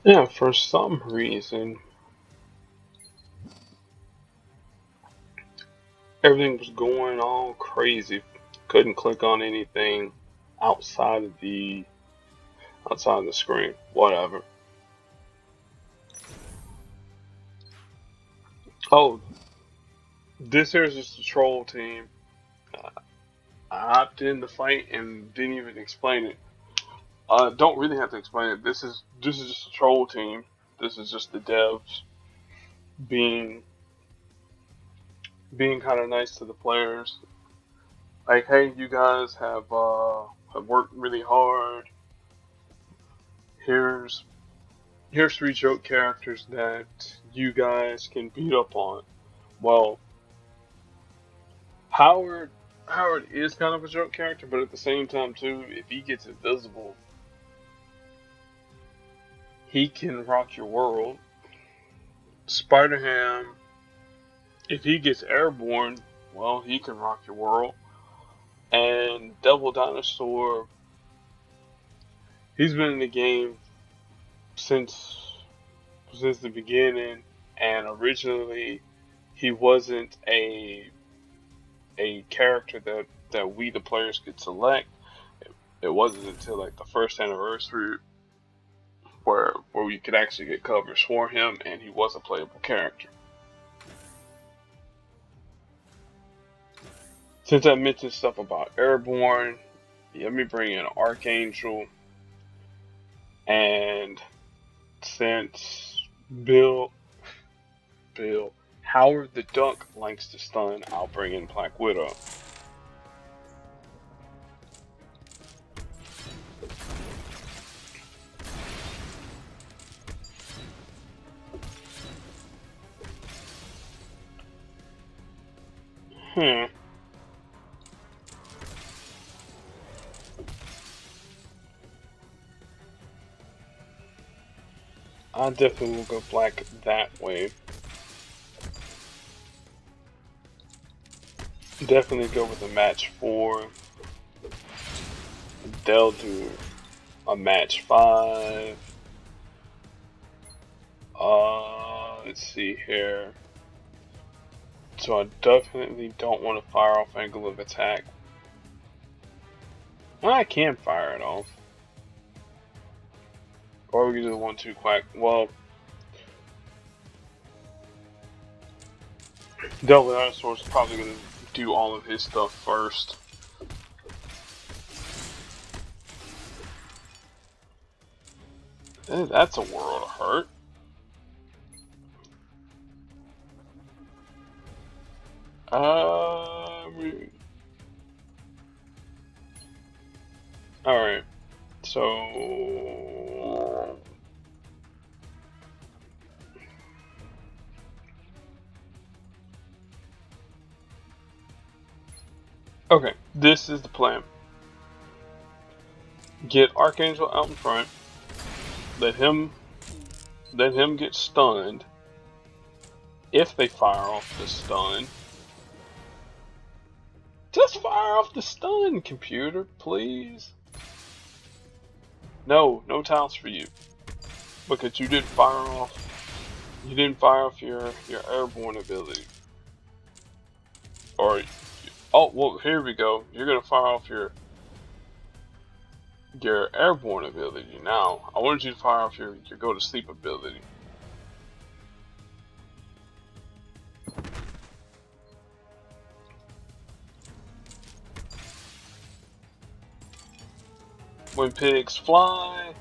Yeah, for some reason, everything was going all crazy. Couldn't click on anything outside of the outside of the screen. Whatever. Oh, this here's just a troll team. Uh, I hopped in the fight and didn't even explain it. Don't really have to explain it. This is just a troll team. This is just the devs being being kind of nice to the players. Like, hey, you guys have worked really hard. Here's here's three joke characters that you guys can beat up on. Well, Howard Howard is kind of a joke character, but at the same time too, if he gets invisible, he can rock your world. Spider Ham, if he gets airborne, well, he can rock your world. And Devil Dinosaur, he's been in the game since the beginning, and originally he wasn't a character that we the players could select. It wasn't until like the first anniversary where we could actually get covers for him, and he was a playable character. Since I mentioned stuff about Airborne, let me bring in Archangel, and since Bill Bill Howard the Duck likes to stun, I'll bring in Black Widow. Hmm. I definitely will go black that way. Definitely go with a match 4. They'll do a match 5. Let's see here. So I definitely don't want to fire off angle of attack. I can fire it off. Or we can do the 1-2 quack. Well, Devil Dinosaur's probably going to do all of his stuff first. That's a world of hurt. Uh, Alright. So. Okay, this is the plan. Get Archangel out in front. Let him get stunned. If they fire off the stun, just fire off the stun, computer, please. No, no tiles for you because you didn't fire off. You didn't fire off your airborne ability. Or oh well, here we go. You're gonna fire off your airborne ability now. I wanted you to fire off your go to sleep ability. When pigs fly,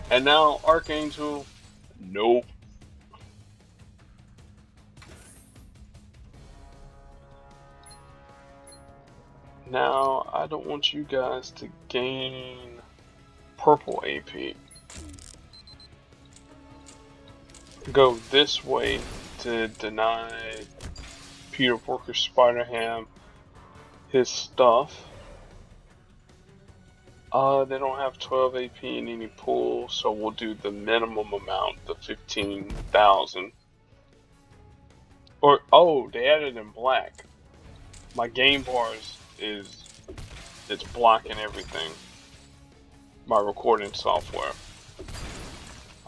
and now Archangel, nope. Now I don't want you guys to gain purple AP. Go this way to deny Peter Porker Spider-Ham his stuff. They don't have 12 AP in any pool, so we'll do the minimum amount, the 15,000. Or, oh, they added in black. My game bars it's blocking everything. My recording software.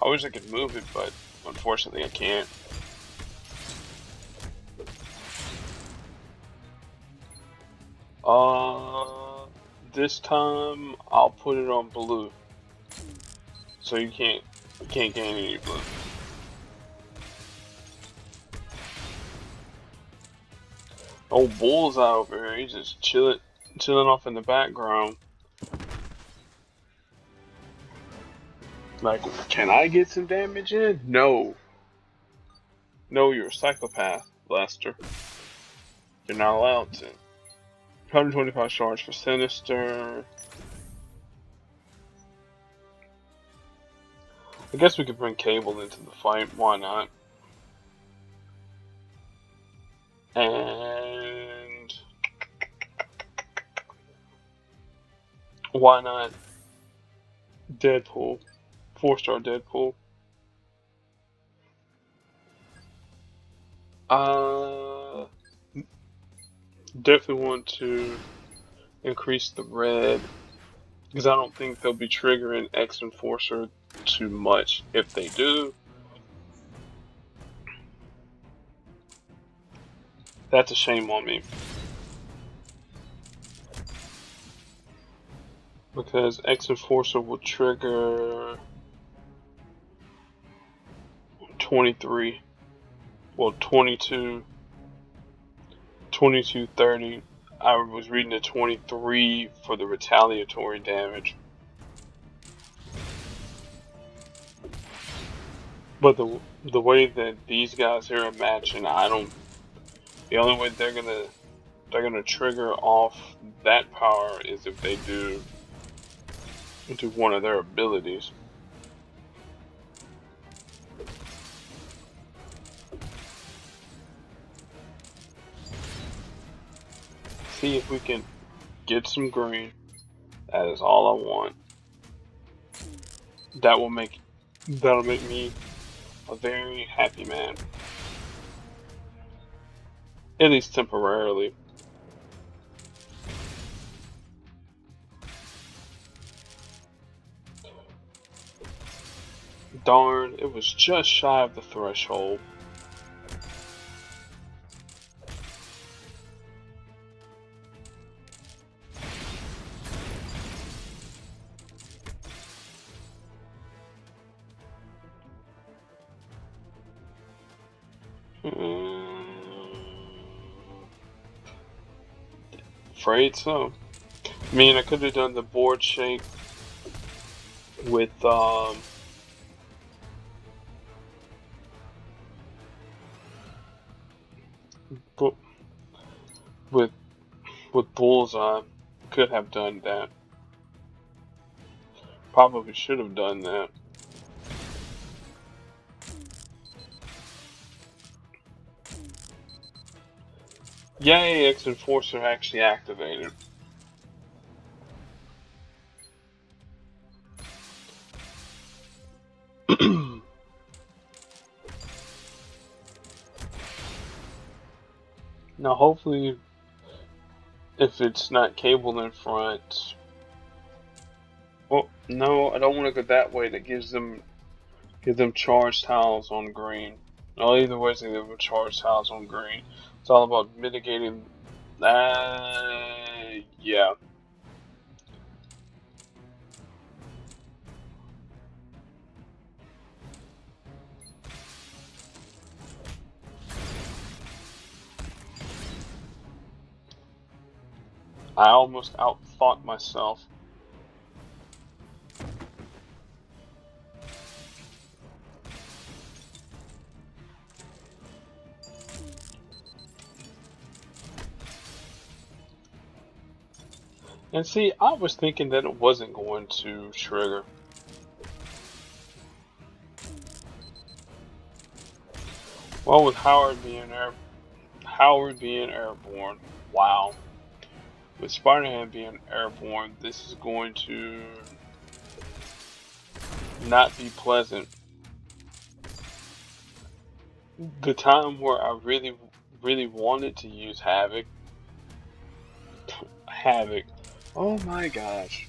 I wish I could move it, but unfortunately I can't. This time I'll put it on blue, so you can't gain any blue. Old Bullseye over here, he's just chilling off in the background. Like, can I get some damage in? No. No, you're a psychopath, Lester. You're not allowed to. 125 charge for Sinister. I guess we could bring Cable into the fight. Why not? And why not Deadpool? 4-star Deadpool. Definitely want to increase the red, because I don't think they'll be triggering X Enforcer too much. If they do, that's a shame on me. Because X Enforcer will trigger 23. Well, 22, 22, 30. I was reading the 23 for the retaliatory damage. But the way that these guys here are matching, the only way they're gonna trigger off that power is if they do one of their abilities. See if we can get some green. That is all I want. That'll make me a very happy man. At least temporarily. Darn, it was just shy of the threshold. Afraid so. I mean, I could have done the board shake with with Bullseye. Could have done that. Probably should have done that. Yay, X Enforcer actually activated. Now, hopefully, if it's not Cable in front. Well, no, I don't want to go that way. That gives them charged tiles on green. No, either way, they give them charged tiles on green. It's all about mitigating. Yeah. I almost outthought myself. And see, I was thinking that it wasn't going to trigger. Well, with Howard being airborne, wow. With Spider-Man being airborne, this is going to not be pleasant. The time where I really wanted to use Havoc. Oh my gosh.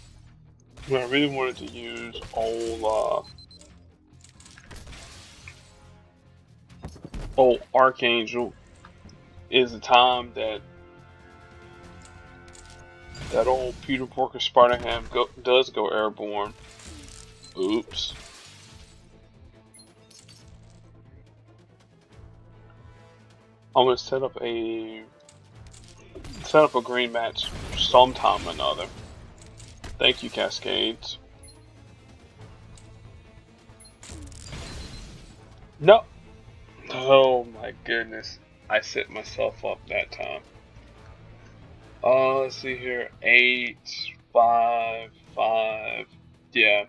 When I really wanted to use old Oh, Archangel is the time that old Peter Porker Spider Ham does go airborne. Oops. I'm gonna set up a green match sometime or another. Thank you, Cascades. No. Oh my goodness. I set myself up that time. Let's see here. 8, 5, 5. Yeah.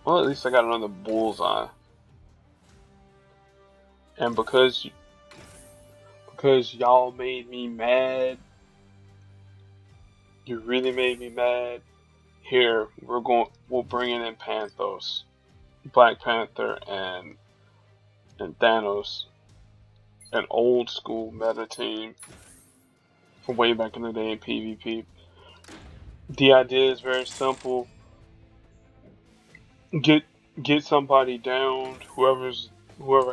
Well, at least I got another bullseye. And because y'all made me mad, you really made me mad. Here, we'll bring in Panthos, Black Panther, and Thanos, an old school meta team from way back in the day in PvP. The idea is very simple. Get somebody downed. Whoever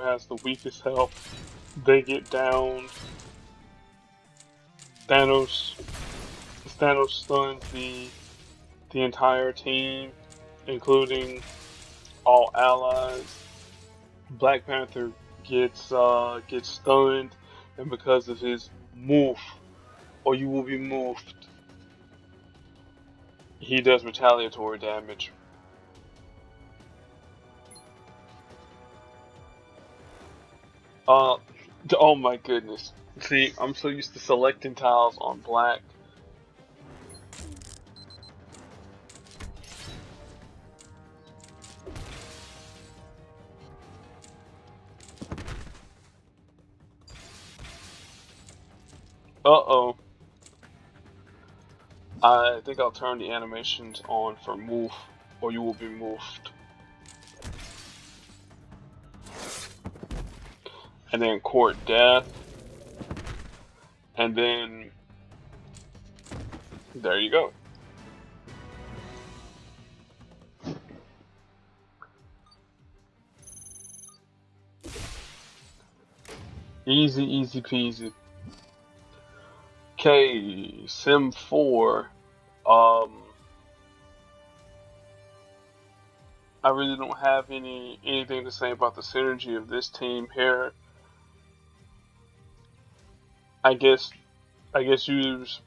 has the weakest health, they get downed. Thanos stuns the entire team, including all allies. Black Panther gets stunned, and because of his move, or you will be moved, he does retaliatory damage. Uh, oh my goodness. See, I'm so used to selecting tiles on black. Uh-oh. I think I'll turn the animations on for move, or you will be moved. And then court death. And then there you go. Easy, easy peasy. Okay, Sim 4. I really don't have anything to say about the synergy of this team here. I guess use,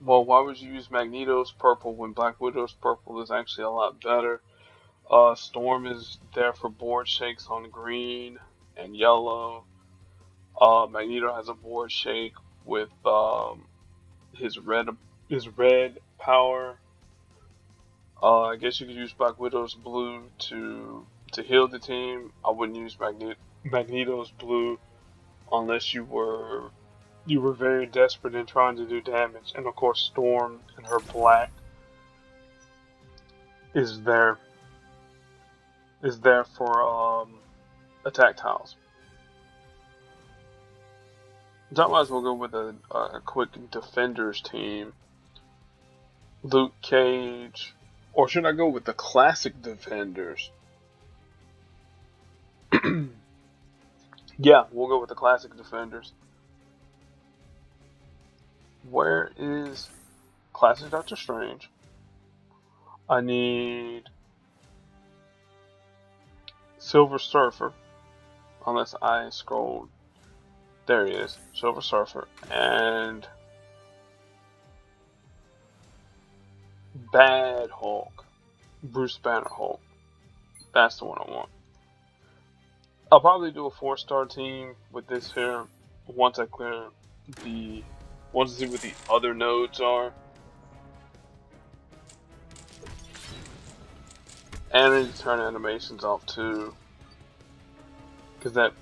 well, why would you use Magneto's purple when Black Widow's purple is actually a lot better? Storm is there for board shakes on green and yellow. Magneto has a board shake with his red power. I guess you could use Black Widow's blue to heal the team. I wouldn't use Magneto's blue unless you were very desperate in trying to do damage. And of course, Storm and her black is there for attack tiles. So I might as well go with a quick defenders team. Luke Cage, or should I go with the classic defenders? Yeah, we'll go with the classic defenders. Where is classic Doctor Strange? I need Silver Surfer, unless I scrolled. There he is, Silver Surfer, and Bad Hulk, Bruce Banner Hulk. That's the one I want. I'll probably do a 4-star team with this here once I clear once I see what the other nodes are. And I need to turn animations off too, because that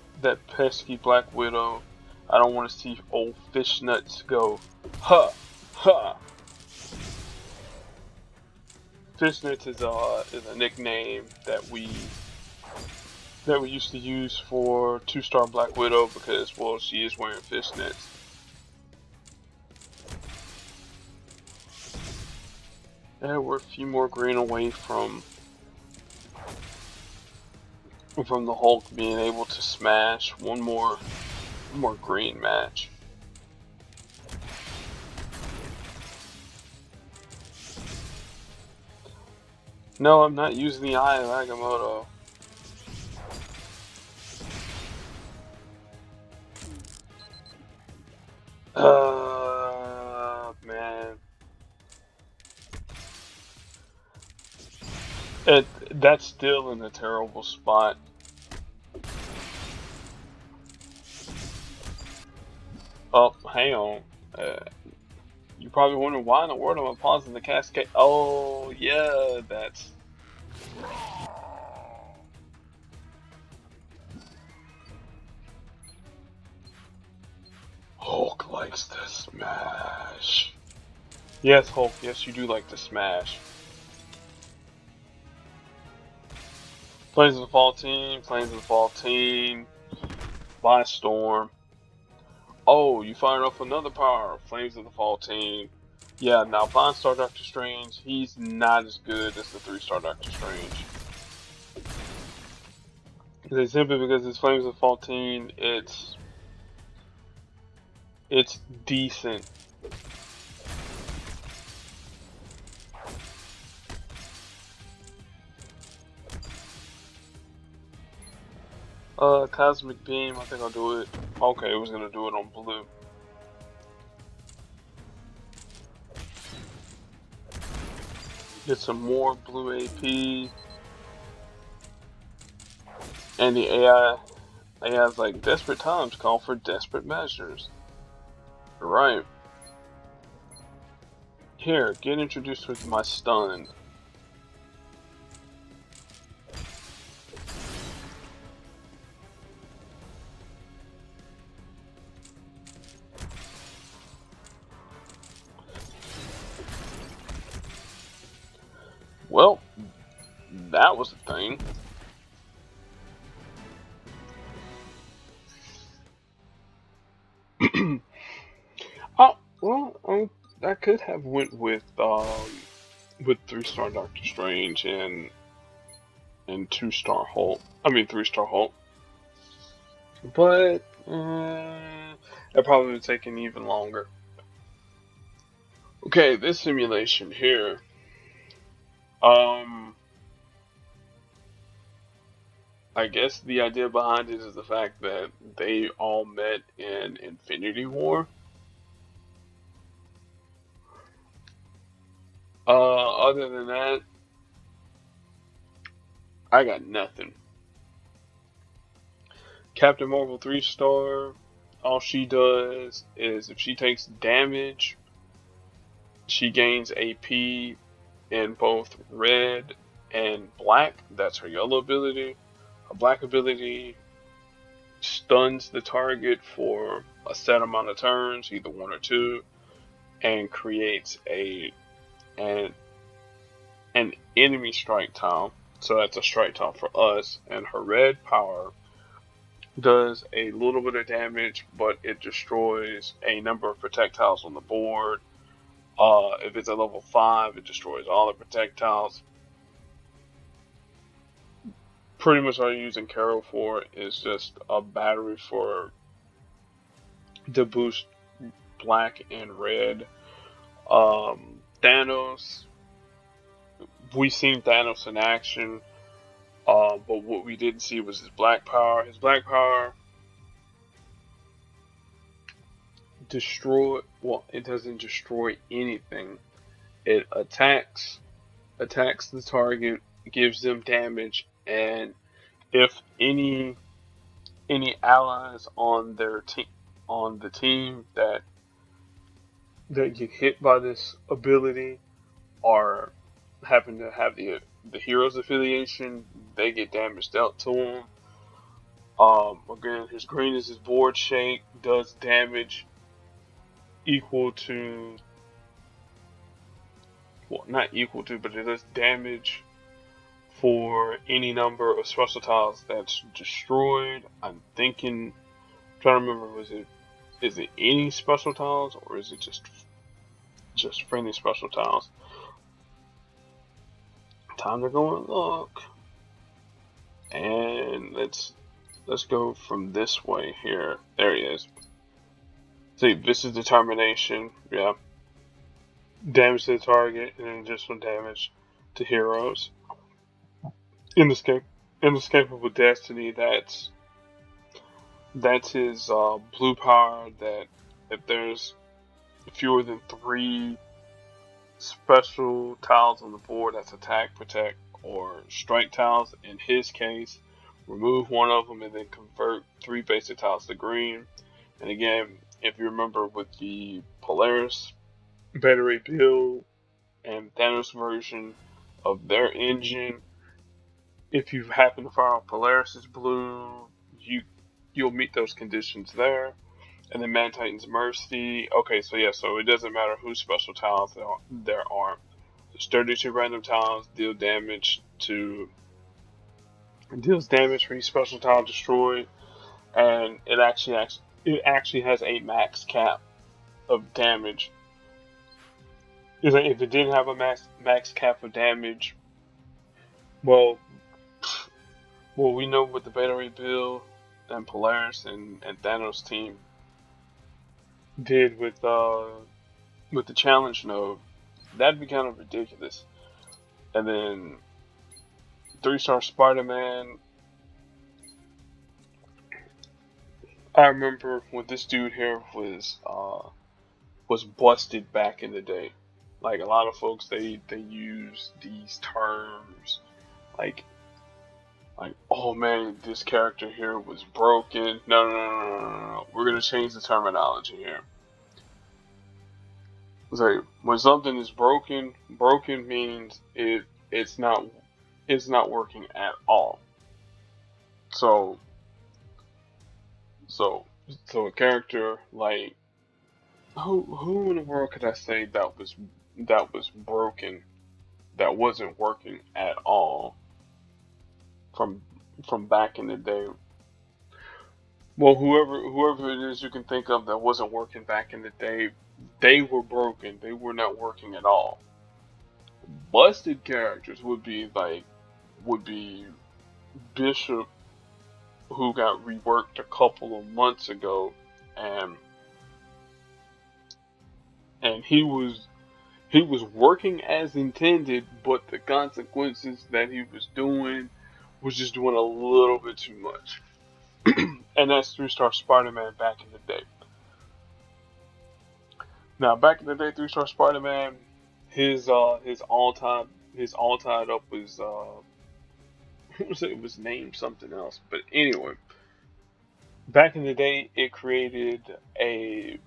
pesky Black Widow, I don't want to see old Fishnuts go, ha, ha. Fishnuts is a nickname that we used to use for 2-star Black Widow because, well, she is wearing fishnets. Yeah, we're a few more green away from the Hulk being able to smash one more green match. No, I'm not using the Eye of Agamotto. Man. That's still in a terrible spot. Oh, hang on. Uh, you probably wondering why in the world am I pausing the cascade? Oh, yeah, that's... Hulk likes to smash. Yes, Hulk, yes, you do like to smash. Flames of the Fall team, Flames of the Fall team, by Storm. Oh, you fired off another power, Flames of the Fall team. Yeah, now 5-star Doctor Strange, he's not as good as the 3-star Doctor Strange. Simply because his Flames of the Fall team, it's decent. Cosmic Beam, I think I'll do it. Okay, I was gonna do it on blue. Get some more blue AP. And the AI's like, desperate times call for desperate measures. Right. Here, get introduced with my stun. Well, that was a thing. Oh, well, I could have went with 3-star Doctor Strange and 2-star Hulk. I mean 3-star Hulk. But that probably would have taken even longer. Okay, this simulation here. Um, I guess the idea behind it is the fact that they all met in Infinity War. Other than that, I got nothing. Captain Marvel 3-star, all she does is if she takes damage, she gains AP in both red and black. That's her yellow ability. Her black ability stuns the target for a set amount of turns, either 1 or 2, and creates an an enemy strike tile. So that's a strike tile for us. And her red power does a little bit of damage, but it destroys a number of projectiles on the board. If it's a level 5, it destroys all the projectiles. Pretty much all you're using Carol for is just a battery for to boost black and red. Thanos, we seen Thanos in action, but what we didn't see was his black power. His black power it doesn't destroy anything. It attacks the target, gives them damage, and if any allies on the team that get hit by this ability are happen to have the heroes affiliation, they get damage dealt to them. Again, his green is his board shake, does damage equal to, well, not equal to, but it does damage for any number of special tiles that's destroyed. I'm trying to remember, is it any special tiles or is it just friendly special tiles? Time to go and look. And let's go from this way here. There he is. See, this is determination. Yeah. Damage to the target and additional damage to heroes. Inescapable destiny. That's his blue power. That if there's fewer than 3 special tiles on the board, that's attack, protect, or strike tiles. In his case, remove one of them and then convert 3 basic tiles to green. And again, if you remember with the Polaris battery build and Thanos version of their engine, if you happen to fire off Polaris's blue, you'll meet those conditions there. And then Man Titan's Mercy. Okay, so yeah, so it doesn't matter whose special tiles there are. There's 32 random tiles deals damage for each special tile destroyed, and it actually has a max cap of damage. If it didn't have a max cap of damage, well, we know what the battery build and Polaris and Thanos team did with the challenge node. That'd be kind of ridiculous. And then 3-star Spider-Man. I remember when this dude here was busted back in the day. Like a lot of folks, they use these terms like oh man, this character here was broken. No. We're gonna change the terminology here. So when something is broken means it's not working at all. So a character like who in the world could I say that was broken, that wasn't working at all from back in the day? Well, whoever it is you can think of that wasn't working back in the day, they were broken. They were not working at all. Busted characters would be Bishop, who got reworked a couple of months ago, and he was working as intended, but the consequences that he was doing was just doing a little bit too much. And that's 3-star Spider-Man back in the day. Now, back in the day, 3-star Spider-Man, his all tied up was it was named something else, but anyway, back in the day, it created a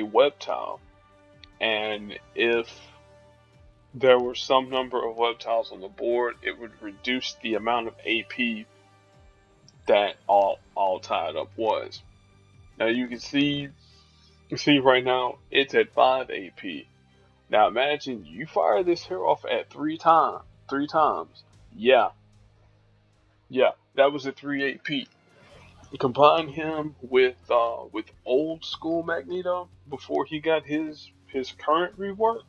web tile, and if there were some number of web tiles on the board, it would reduce the amount of AP that all tied up was. Now you can see right now it's at 5 AP. Now imagine you fire this hero off at 3 times. Yeah, that was a 3 AP. Combine him with old school Magneto before he got his current rework.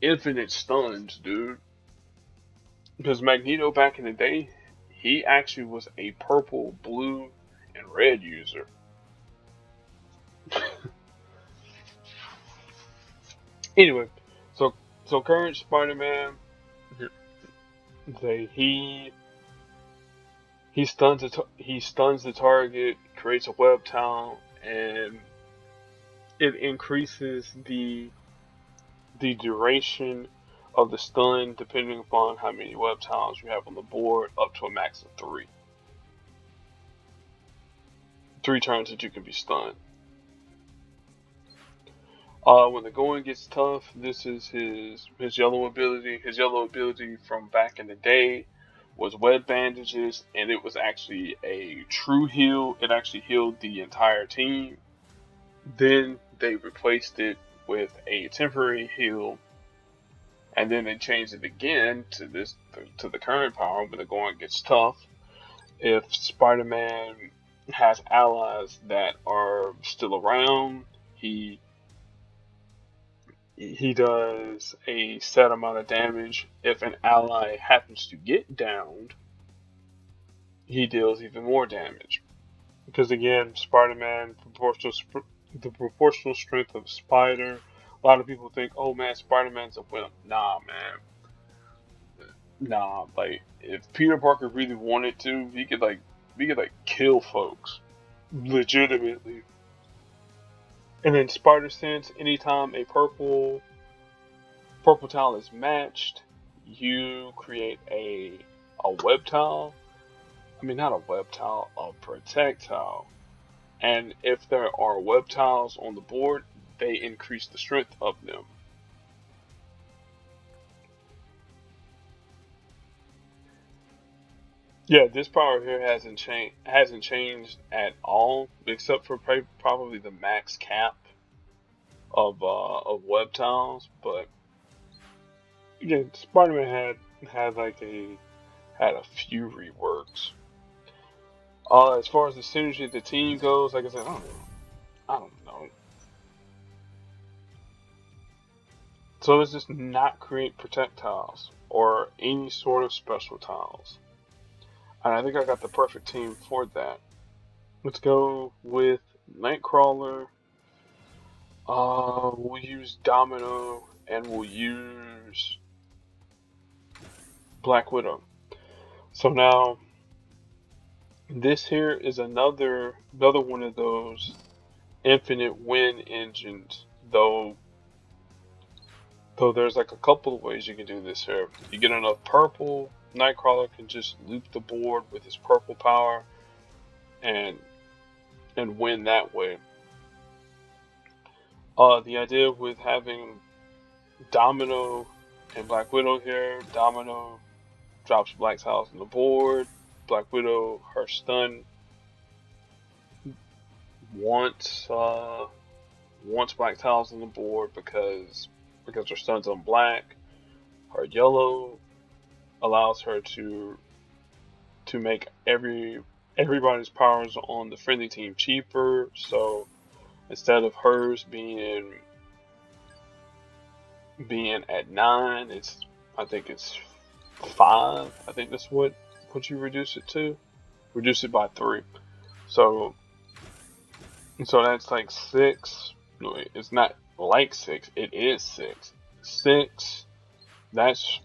Infinite stuns, dude. Because Magneto back in the day, he actually was a purple, blue, and red user. Anyway, so current Spider-Man, he stuns the target, creates a web tile, and it increases the duration of the stun depending upon how many web tiles you have on the board, up to a max of 3. 3 turns that you can be stunned. When the going gets tough, this is his yellow ability. His yellow ability from back in the day was web bandages, and it was actually a true heal. It actually healed the entire team. Then they replaced it with a temporary heal, and then they changed it again to the current power when the going gets tough. If Spider-Man has allies that are still around, he he does a set amount of damage. If an ally happens to get downed, he deals even more damage. Because again, Spider-Man, the proportional strength of Spider. A lot of people think, oh man, Spider-Man's a wimp. Nah, man. Nah, like if Peter Parker really wanted to, he could kill folks legitimately. And then Spider Sense, anytime a purple tile is matched, you create a web tile. I mean, not a web tile, a protect tile. And if there are web tiles on the board, they increase the strength of them. Yeah, this power here hasn't changed at all, except for probably the max cap of web tiles. But again, Spider-Man had a few reworks. As far as the synergy of the team goes, like I said, I don't know. So let's just not create protect tiles or any sort of special tiles. And I think I got the perfect team for that. Let's go with Nightcrawler. We'll use Domino and we'll use Black Widow. So now this here is another one of those infinite win engines. Though there's like a couple of ways you can do this here. You get enough purple, Nightcrawler can just loop the board with his purple power and win that way. The idea with having Domino and Black Widow here, Domino drops Black tiles on the board. Black Widow, her stun wants Black tiles on the board because her stun's on black. Her yellow allows her to make everybody's powers on the friendly team cheaper. So instead of hers being at 9, I think it's 5. I think that's what you reduce it to. Reduce it by 3. So that's like 6. No, it's not like 6. It is 6. 6. That's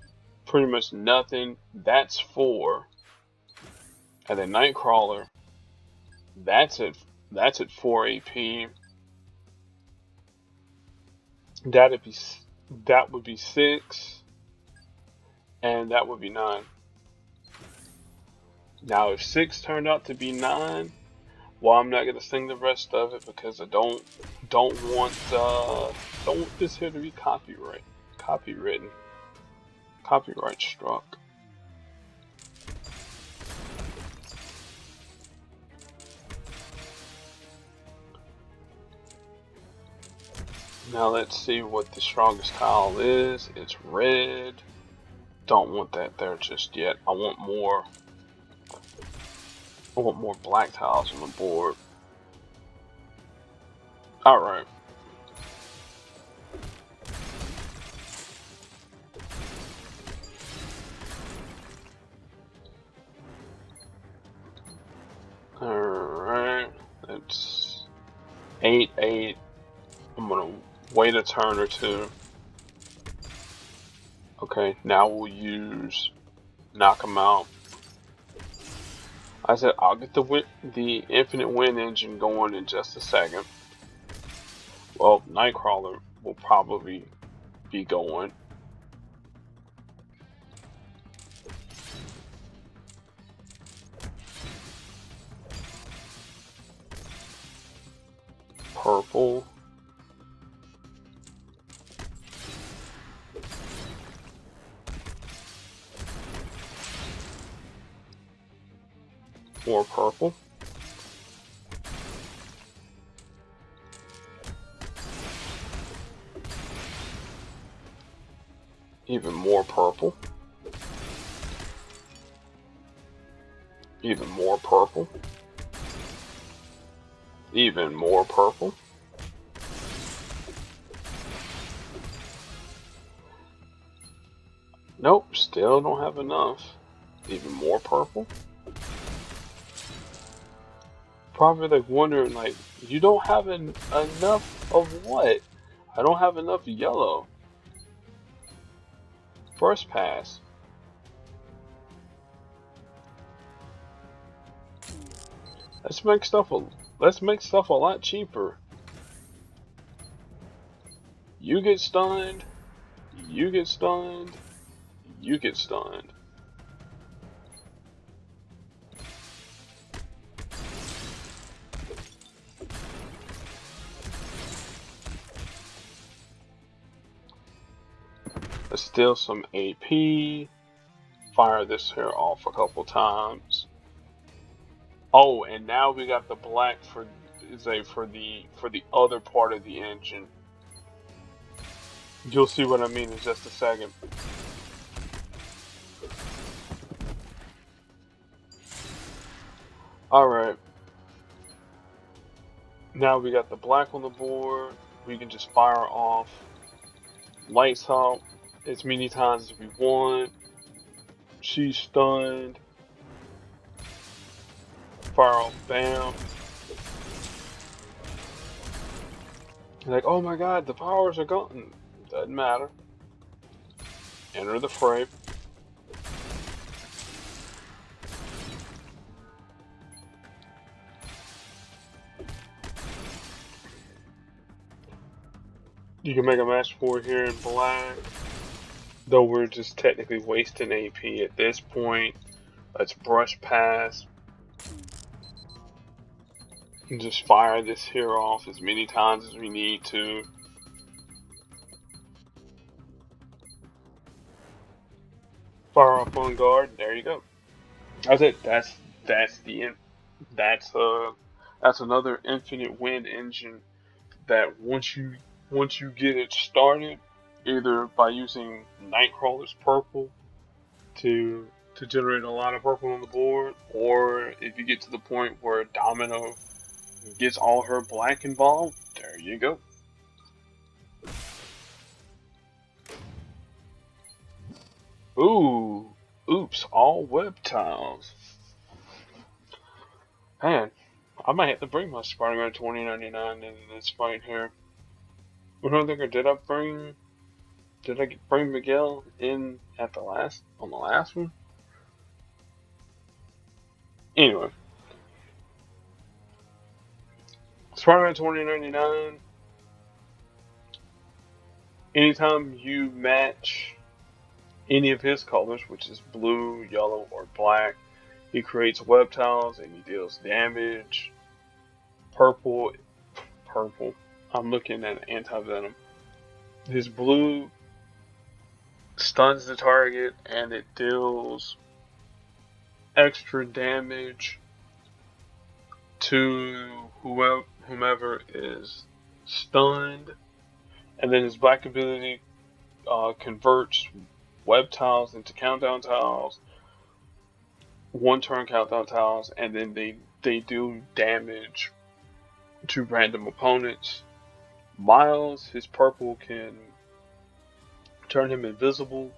pretty much nothing. That's 4. And then Nightcrawler. That's at 4 AP. That would be 6, and that would be 9. Now, if 6 turned out to be 9, well, I'm not gonna sing the rest of it because I don't want this here to be copywritten, copyright struck. Now let's see what the strongest tile is. It's red. Don't want that there just yet. I want more black tiles on the board. Alright. Alright. It's 8-8. I'm gonna wait a turn or two. Okay, now we'll use knock him out. I said I'll get the infinite win engine going in just a second. Well, Nightcrawler will probably be going. Purple. More purple. Even more purple. Even more purple. Even more purple. Nope, still don't have enough. Even more purple? Probably like wondering, like, you don't have enough of what? I don't have enough yellow. First pass. Let's make stuff a lot cheaper. You get stunned, you get stunned, you get stunned. Let's steal some AP. Fire this here off a couple times. Oh, and now we got the black for the other part of the engine. You'll see what I mean in just a second. Alright. Now we got the black on the board. We can just fire off lights out as many times as we want. She's stunned. Fire off, bam. Like, oh my god, the powers are gone. Doesn't matter. Enter the fray. You can make a match for it here in black. Though we're just technically wasting AP at this point. Let's brush past. And just fire this here off as many times as we need to. Fire off on guard. There you go. That's it. That's the end. That's that's another infinite wind engine that once you get it started, either by using Nightcrawler's purple to generate a lot of purple on the board, or if you get to the point where Domino gets all her black involved, there you go. Ooh, oops, all web tiles. Man, I might have to bring my Spider-Man 2099 in this fight here. I don't think did I bring Miguel in at on the last one? Anyway, Spider-Man 2099. Anytime you match any of his colors, which is blue, yellow, or black, he creates web tiles and he deals damage. Purple, purple. I'm looking at anti-venom. His blue stuns the target and it deals extra damage to whomever is stunned. And then his black ability converts web tiles into countdown tiles, one turn countdown tiles, and then they do damage to random opponents. Miles, his purple can turn him invisible,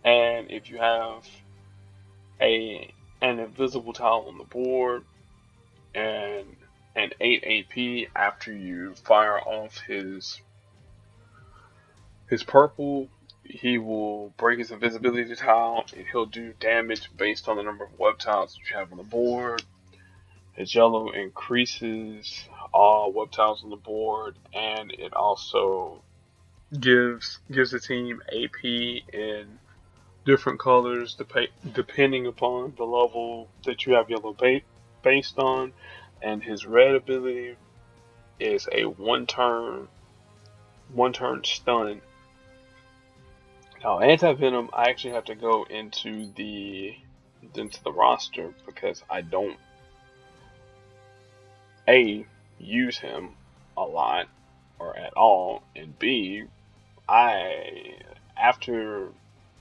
and if you have an invisible tile on the board and an 8 AP after you fire off his purple, he will break his invisibility tile and he'll do damage based on the number of web tiles that you have on the board. His yellow increases all web tiles on the board, and it also gives the team AP in different colors depending upon the level that you have yellow based on. And his red ability is a one turn stun. Now, anti-venom, I actually have to go into the roster because I don't use him a lot or at all, and B, I after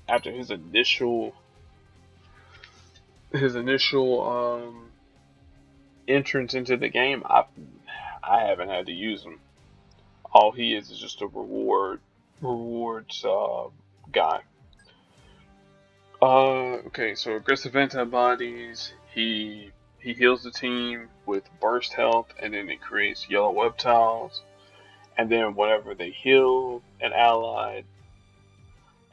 his initial entrance into the game, I haven't had to use him. All he is just a rewards guy. Okay, so aggressive antibodies. He heals the team with burst health, and then it creates yellow web tiles. And then whenever they heal an allied,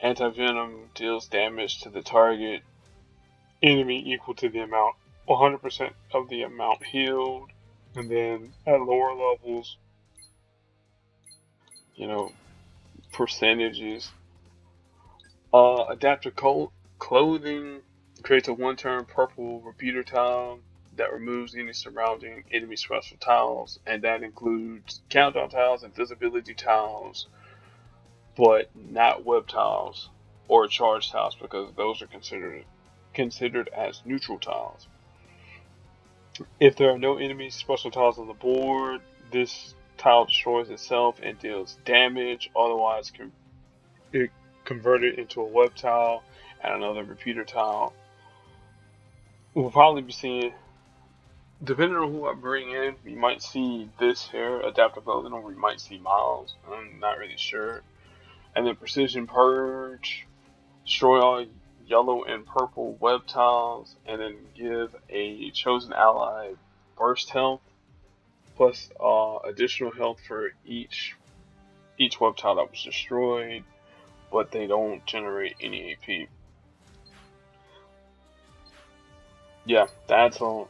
anti-venom deals damage to the target enemy equal to the amount 100% of the amount healed. And then at lower levels, you know, percentages. Adaptive clothing creates a one-turn purple repeater tile that removes any surrounding enemy special tiles, and that includes countdown tiles and visibility tiles, but not web tiles or charge tiles because those are considered as neutral tiles. If there are no enemy special tiles on the board, this tile destroys itself and deals damage. Otherwise, it convert it into a web tile and another repeater tile. We'll probably be seeing, depending on who I bring in, you might see this here, adaptive clothing, or we might see Miles. I'm not really sure. And then precision purge, destroy all yellow and purple web tiles, and then give a chosen ally burst health plus additional health for each web tile that was destroyed, but they don't generate any AP. Yeah, that's a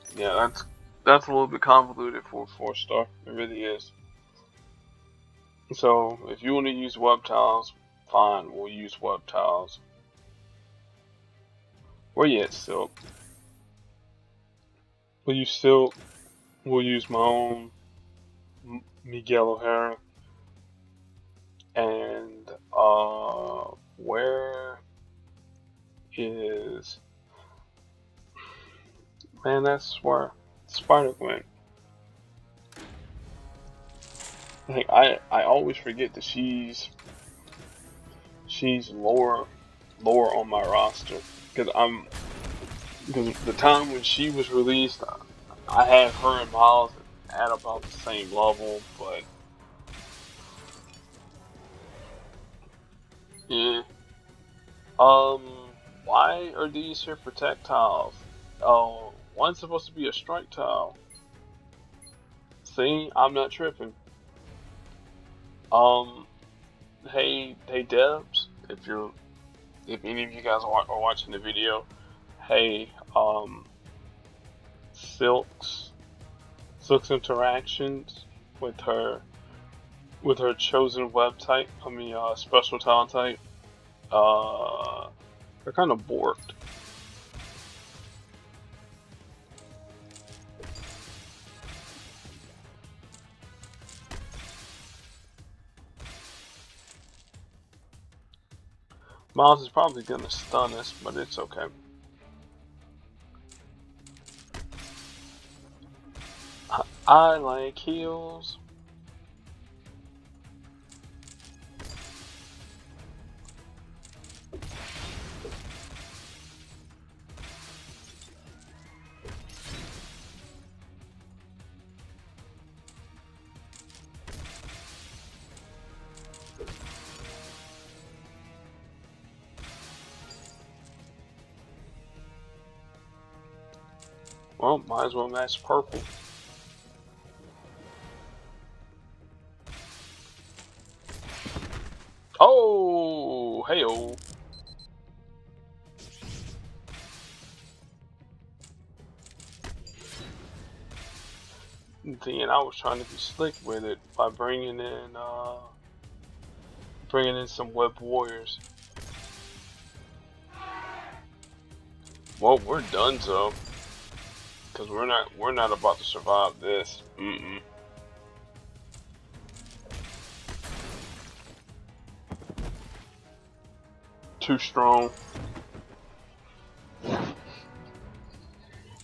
little bit convoluted for a 4-star. It really is. So if you want to use web tiles, fine, we'll use web tiles. Where you at, Silk? We'll use Silk. We'll use my own Miguel O'Hara. And where is, man? That's where Spider went. Like I always forget that she's lower on my roster because the time when she was released, I had her and Miles at about the same level, but yeah. Um, why are these here projectiles? Oh, one's supposed to be a strike tile. See, I'm not tripping. Um, hey Debs, if any of you guys are watching the video, hey, Silk's interactions with her chosen web type, special tile type, uh, they're kind of borked. Miles is probably gonna stun us, but it's okay. I like heals. Well, might as well match purple. Oh, hey-oh. Then I was trying to be slick with it by bringing in some web warriors. Well, we're done, so because we're not about to survive this. Too strong.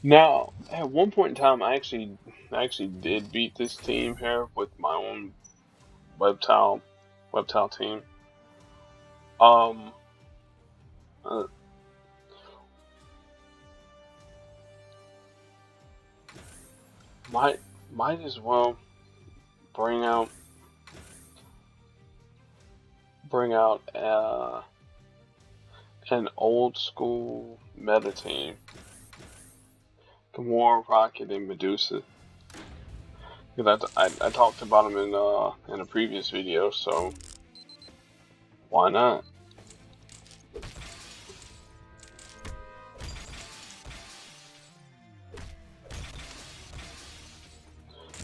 Now, at one point in time, I actually did beat this team here with my own web tile team. Um, uh, might as well bring out an old school meta team. Gamora, Rocket, and Medusa. Because I talked about them in a previous video, so why not?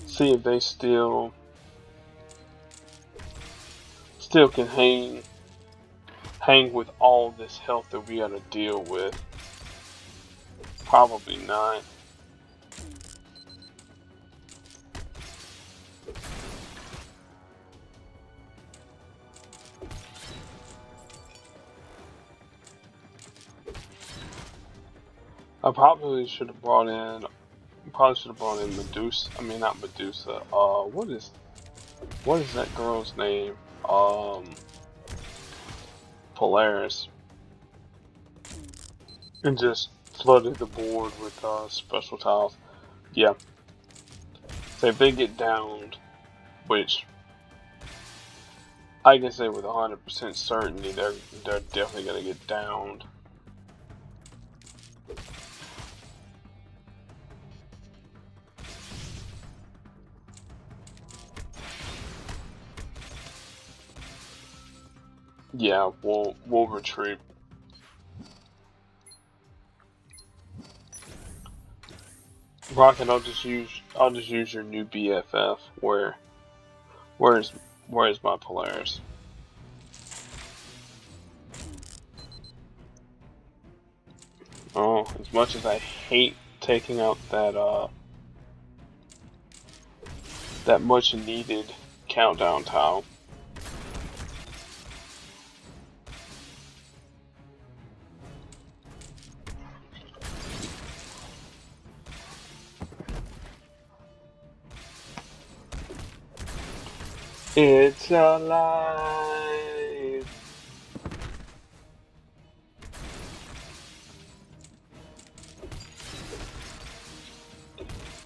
See if they still can hang with all this health that we gotta deal with. Probably not. I probably should have brought in. Medusa. I mean, not Medusa. What is that girl's name? Polaris, and just flooded the board with special tiles. Yeah. So if they get downed, which I can say with 100% certainty, they're definitely gonna get downed. Yeah, we'll retreat. Rocket, I'll just use your new BFF. Where's my Polaris? Oh, as much as I hate taking out that much needed countdown tile. It's alive.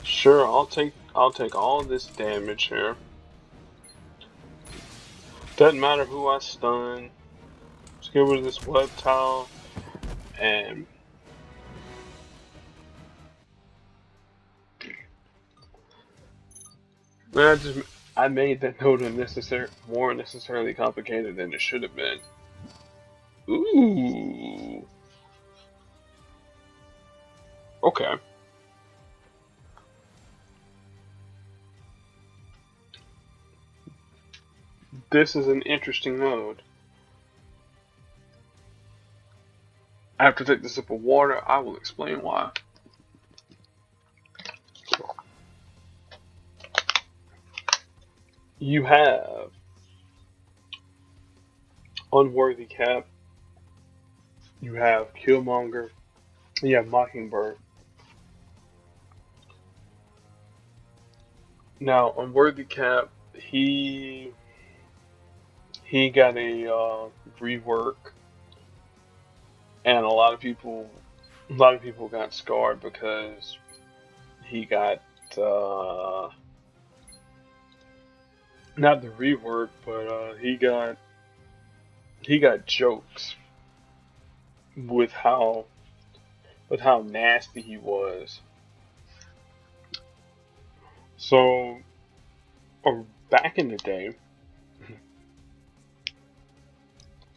Sure, I'll take all this damage here. Doesn't matter who I stun. Just get rid of this web tile and I made that note more unnecessarily complicated than it should have been. Ooh. Okay. This is an interesting node. I have to take the sip of water. I will explain why. You have Unworthy Cap. You have Killmonger. You have Mockingbird. Now, Unworthy Cap, he got a rework, and a lot of people got scarred because he got not the rework, but he got jokes with how nasty he was. So, back in the day,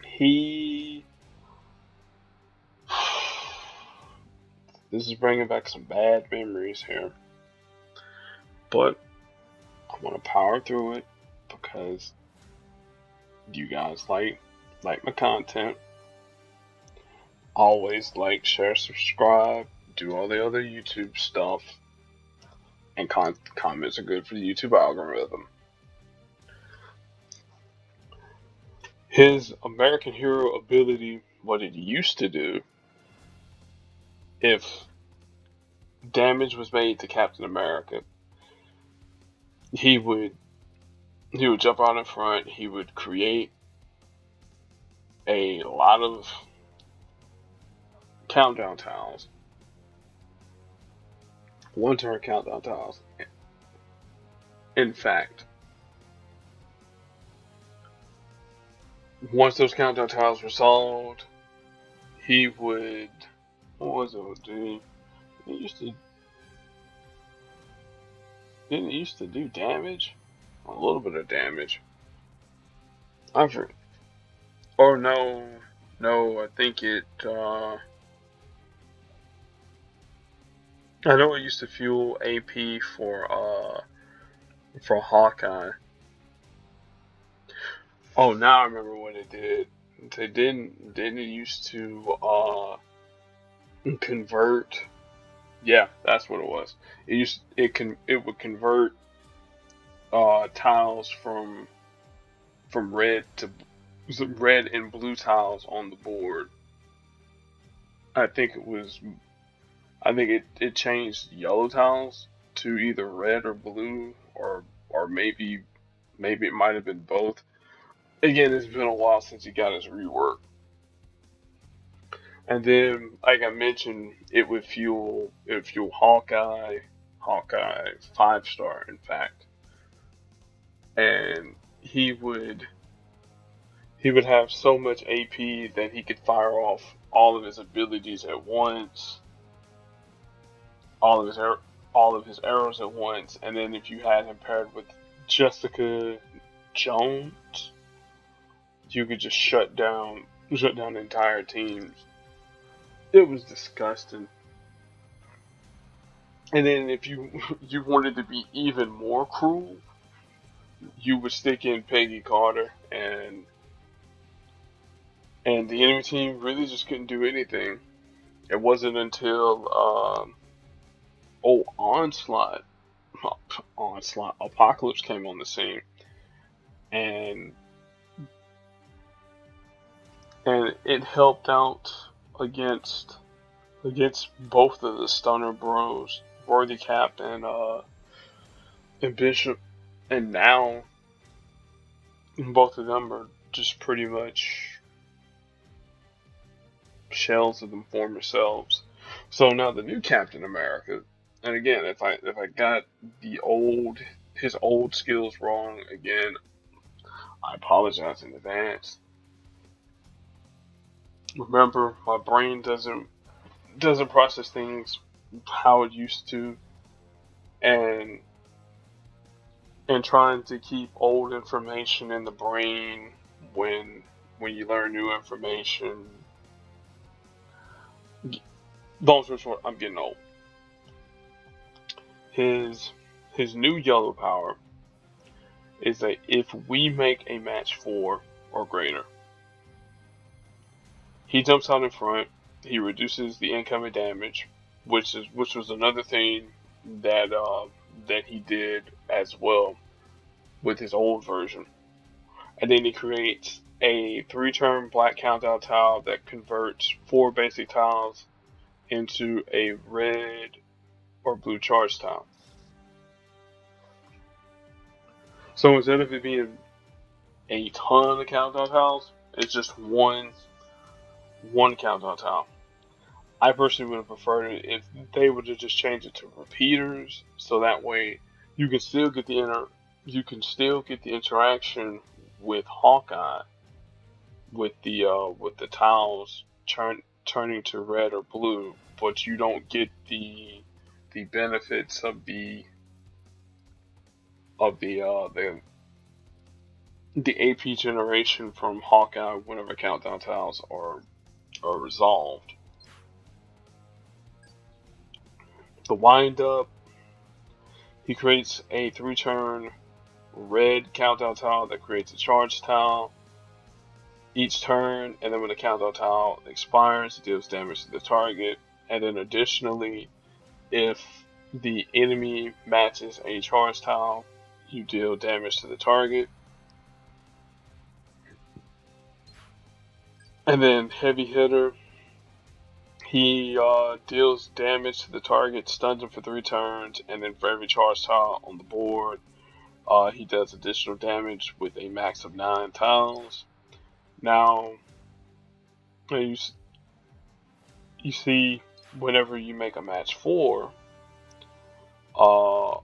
he this is bringing back some bad memories here, but I'm gonna power through it because you guys like my content. Always like, share, subscribe, do all the other YouTube stuff, and comments are good for the YouTube algorithm. His American Hero ability, what it used to do, if damage was made to Captain America, he would jump out in front, he would create a lot of countdown tiles. One-turn countdown tiles. In fact, once those countdown tiles were solved, he would, what was it, dude? He used to, didn't he used to do damage? A little bit of damage. I forget. Or no, I think I know it used to fuel AP for Hawkeye. Oh, now I remember what it did. They didn't it used to convert. Yeah, that's what it was. It would convert tiles from red and blue tiles on the board. I think it was I think it changed yellow tiles to either red or blue, or maybe it might have been both. Again, it's been a while since he got his rework. And then, like I mentioned, it would fuel Hawkeye 5-star, in fact, and he would have so much AP that he could fire off all of his abilities at once, all of his all of his arrows at once, and then if you had him paired with Jessica Jones, you could just shut down entire teams. It was disgusting. And then if you wanted to be even more cruel, you would stick in Peggy Carter, and the enemy team really just couldn't do anything. It wasn't until Onslaught Onslaught Apocalypse came on the scene, and it helped out against both of the Stunner Bros, Worthy Cap and Bishop, and now both of them are just pretty much shells of them former selves. So now the new Captain America, and again, if I got his old skills wrong again, I apologize in advance. Remember, my brain doesn't process things how it used to, and trying to keep old information in the brain when you learn new information. Long story short, I'm getting old. His new yellow power is that if we make a match 4 or greater, he jumps out in front. He reduces the incoming damage, which was another thing that he did as well with his old version. And then he creates a 3-turn black countdown tile that converts 4 basic tiles into a red or blue charge tile. So instead of it being a ton of countdown tiles, it's just one countdown tile. I personally would have preferred it if they would have just changed it to repeaters, so that way you can still get the interaction with Hawkeye with the tiles turning to red or blue, but you don't get the benefits of the AP generation from Hawkeye whenever countdown tiles are resolved. The wind up, he creates a 3-turn red countdown tile that creates a charge tile each turn, and then when the countdown tile expires, it deals damage to the target. And then additionally, if the enemy matches a charge tile, you deal damage to the target. And then heavy hitter, he deals damage to the target, stuns him for 3 turns, and then for every charge tile on the board, he does additional damage with a max of 9 tiles. Now, you see, whenever you make a match 4, old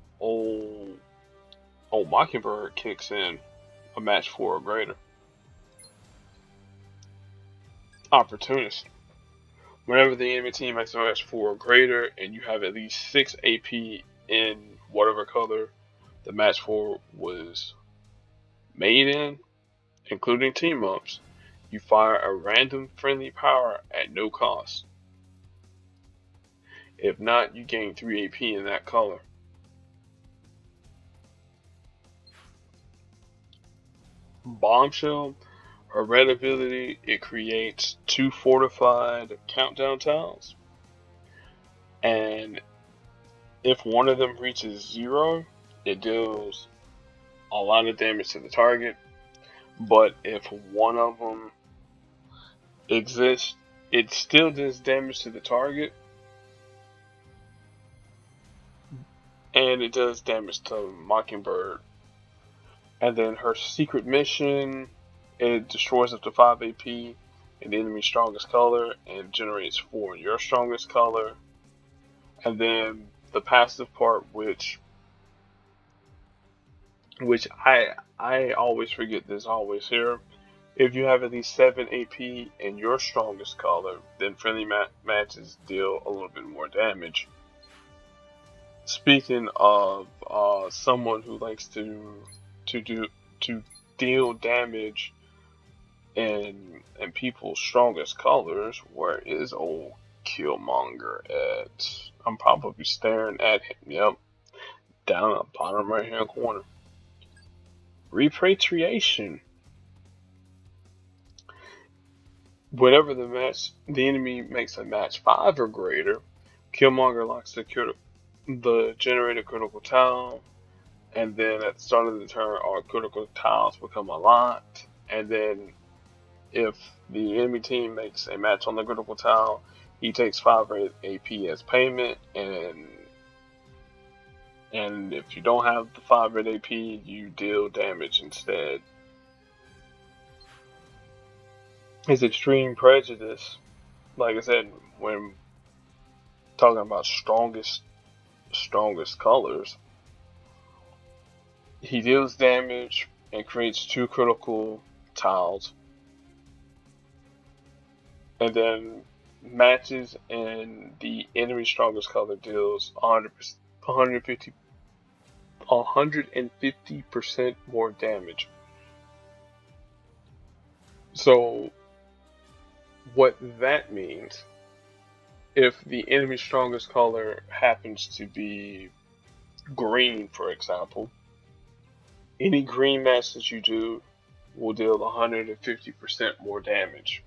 Mockingbird kicks in a match 4 or greater. Opportunist. Whenever the enemy team makes a match 4 or greater, and you have at least 6 AP in whatever color the match 4 was made in, including team ups, you fire a random friendly power at no cost. If not, you gain 3 AP in that color. Bombshell, her red ability, it creates 2 fortified countdown tiles, and if one of them reaches 0, it deals a lot of damage to the target. But if one of them exists, it still does damage to the target, and it does damage to Mockingbird. And then her secret mission, it destroys up to 5 AP in the enemy's strongest color and generates 4 in your strongest color. And then the passive part, which I always forget this always here. If you have at least 7 AP in your strongest color, then friendly matches deal a little bit more damage. Speaking of someone who likes to deal damage in people's strongest colors, where is old Killmonger at? I'm probably staring at him. Yep, down at the bottom right hand corner. Repatriation. Whenever the enemy makes a match 5 or greater, Killmonger locks the generated critical tile, and then at the start of the turn, all critical tiles become unlocked. And then, if the enemy team makes a match on the critical tile, he takes 5 AP as payment, and if you don't have the 5 red AP, you deal damage instead. His extreme prejudice, like I said, when talking about strongest colors, he deals damage and creates 2 critical tiles, and then matches in the enemy's strongest color deals 150% more damage. So what that means, if the enemy's strongest color happens to be green, for example, any green match that you do will deal 150% more damage.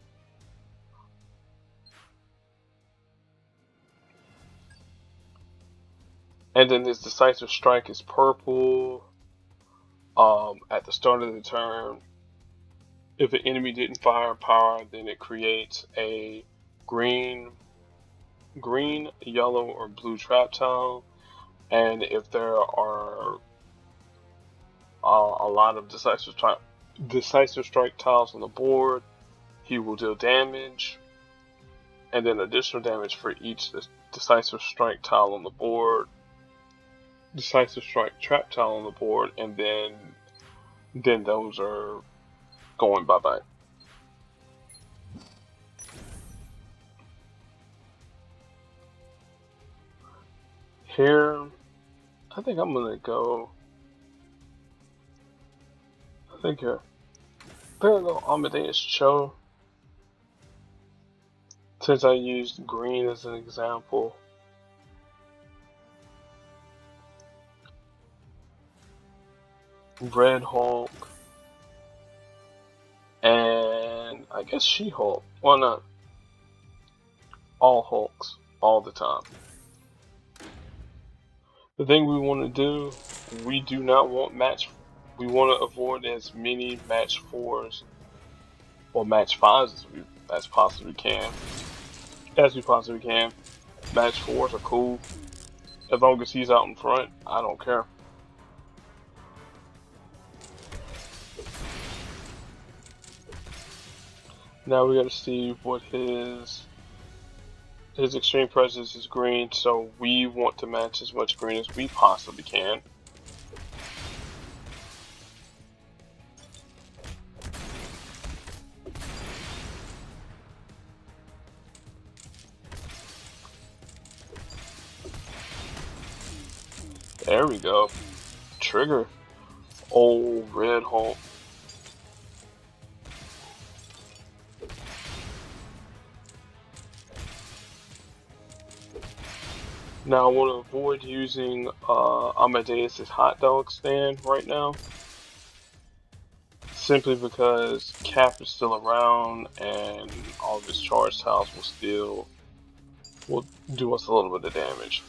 And then this decisive strike is purple. At the start of the turn, if an enemy didn't fire a power, then it creates a green, yellow, or blue trap tile. And if there are a lot of decisive strike tiles on the board, he will deal damage, and then additional damage for each decisive strike tile on the board, decisive strike trap tile on the board, and then those are going bye-bye. Here, I think I'm gonna go. I think here. Better go Amadeus Cho. Since I used green as an example. Red Hulk. And I guess She-Hulk. Why not? All Hulks. All the time. The thing we want to do, we do not want we want to avoid as many match 4s or match 5s as we possibly can. Match 4s are cool. As long as he's out in front, I don't care. Now we gotta see what his extreme presence is green, so we want to match as much green as we possibly can. There we go. Trigger. Old Red Hulk. Now I want to avoid using Amadeus' hot dog stand right now. Simply because Cap is still around and all of his charge tiles will do us a little bit of damage.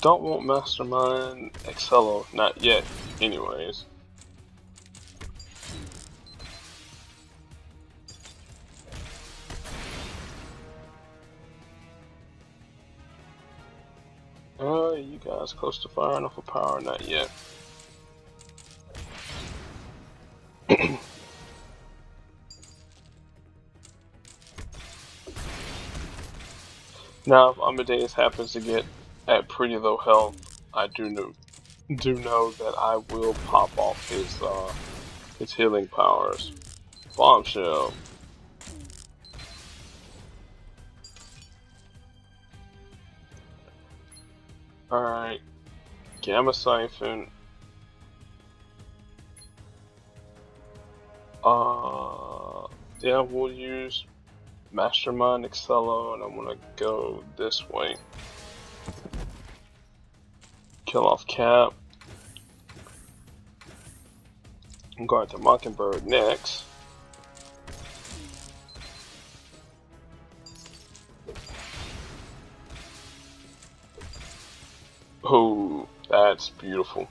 Don't want Mastermind Excello, not yet, anyways. You guys close to firing off a power, not yet. Now, if Amadeus happens to get at pretty low health, I do know that I will pop off his healing powers. Bombshell. Alright. Gamma Siphon. Yeah, we'll use Mastermind Excello, and I'm gonna go this way. Kill off Cap. I'm going to Mockingbird next. Oh, that's beautiful.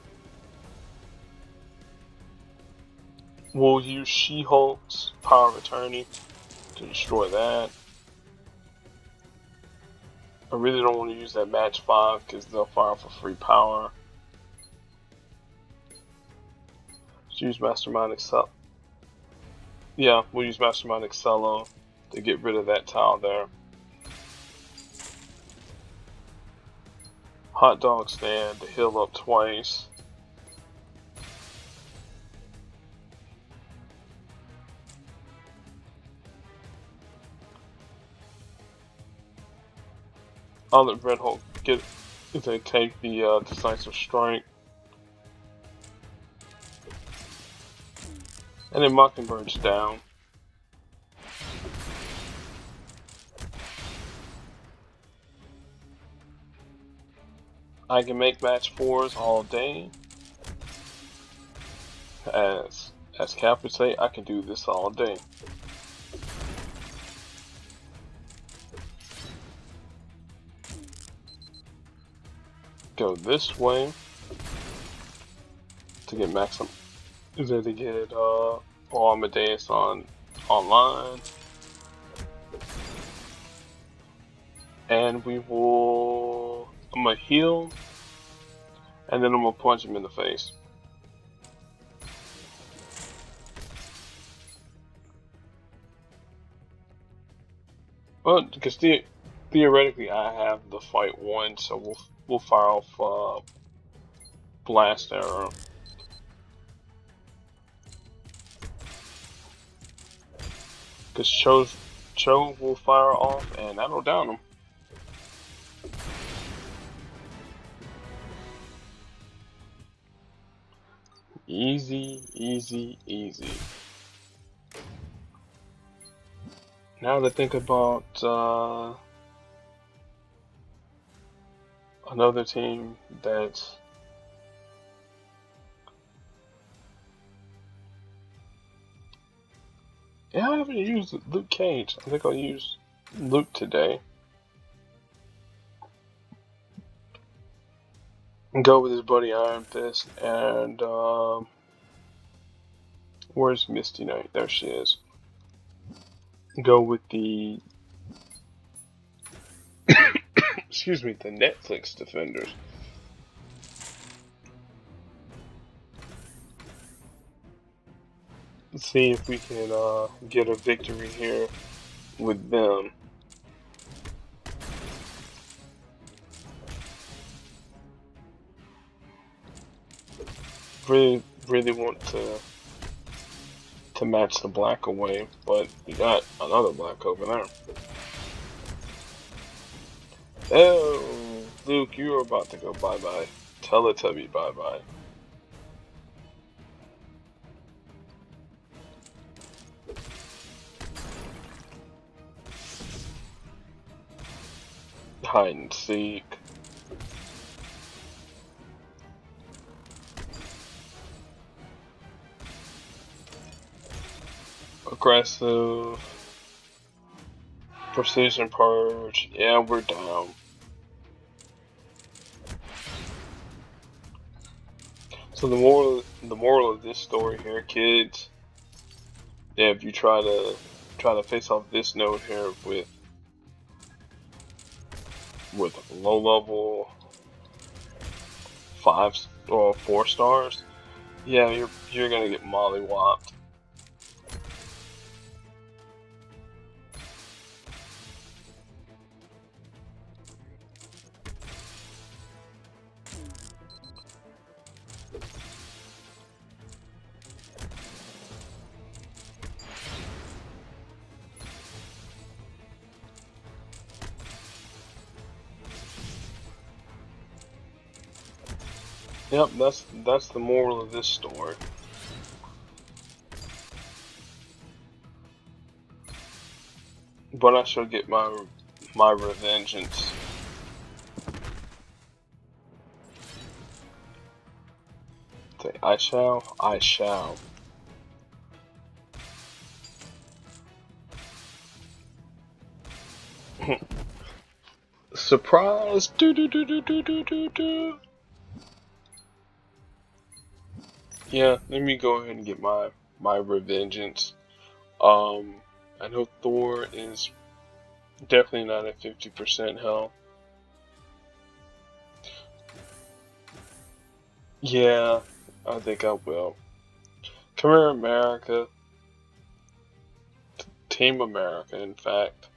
We'll use She-Hulk's Power of Attorney to destroy that. I really don't want to use that match 5 because they'll fire for free power. Let's use Mastermind Excello. Yeah, we'll use Mastermind Excello to get rid of that tile there. Hot Dog Stand to heal up twice. I'll let Red Hulk get to take the decisive strike. And then Mockingbird's down. I can make match 4s all day. As Cap would say, I can do this all day. Go this way to get maximum. To get Amadeus online, and we will. I'm gonna heal, and then I'm gonna punch him in the face. Well, because theoretically I have the fight won, so we'll fire off blast arrow. Because Cho will fire off, and that'll down him. Easy, easy, easy. Now to think about another team that's I haven't used Luke Cage. I think I'll use Luke today. And go with his buddy Iron Fist and where's Misty Knight? There she is. Go with the excuse me, the Netflix Defenders. Let's see if we can get a victory here with them. Really want to to match the black away, but we got another black over there. Oh, Luke, you are about to go bye-bye. Teletubby bye-bye. Hide and seek. Aggressive. Precision purge. Yeah, we're down. So the moral of this story here, kids, yeah, if you try to face off this node here with low level 5 or 4 stars, yeah, you're gonna get mollywopped. Yep, that's the moral of this story. But I shall get my revengeance. Say, I shall, I shall. Surprise! Do do do do do do do do. Yeah, let me go ahead and get my revengeance. I know Thor is definitely not at 50% health. Yeah, I think I will. Come here, America. Team America, in fact.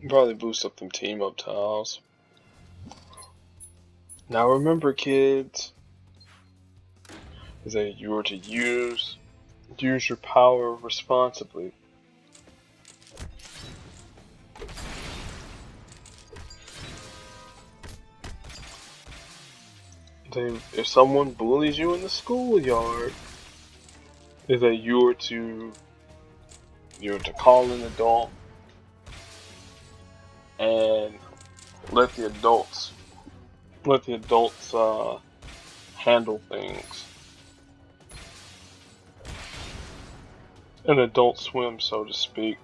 Probably boost up them team up tiles. Now remember, kids, is that you are to use your power responsibly. If someone bullies you in the schoolyard, is that you're to call an adult and let the adults handle things. An adult swim, so to speak.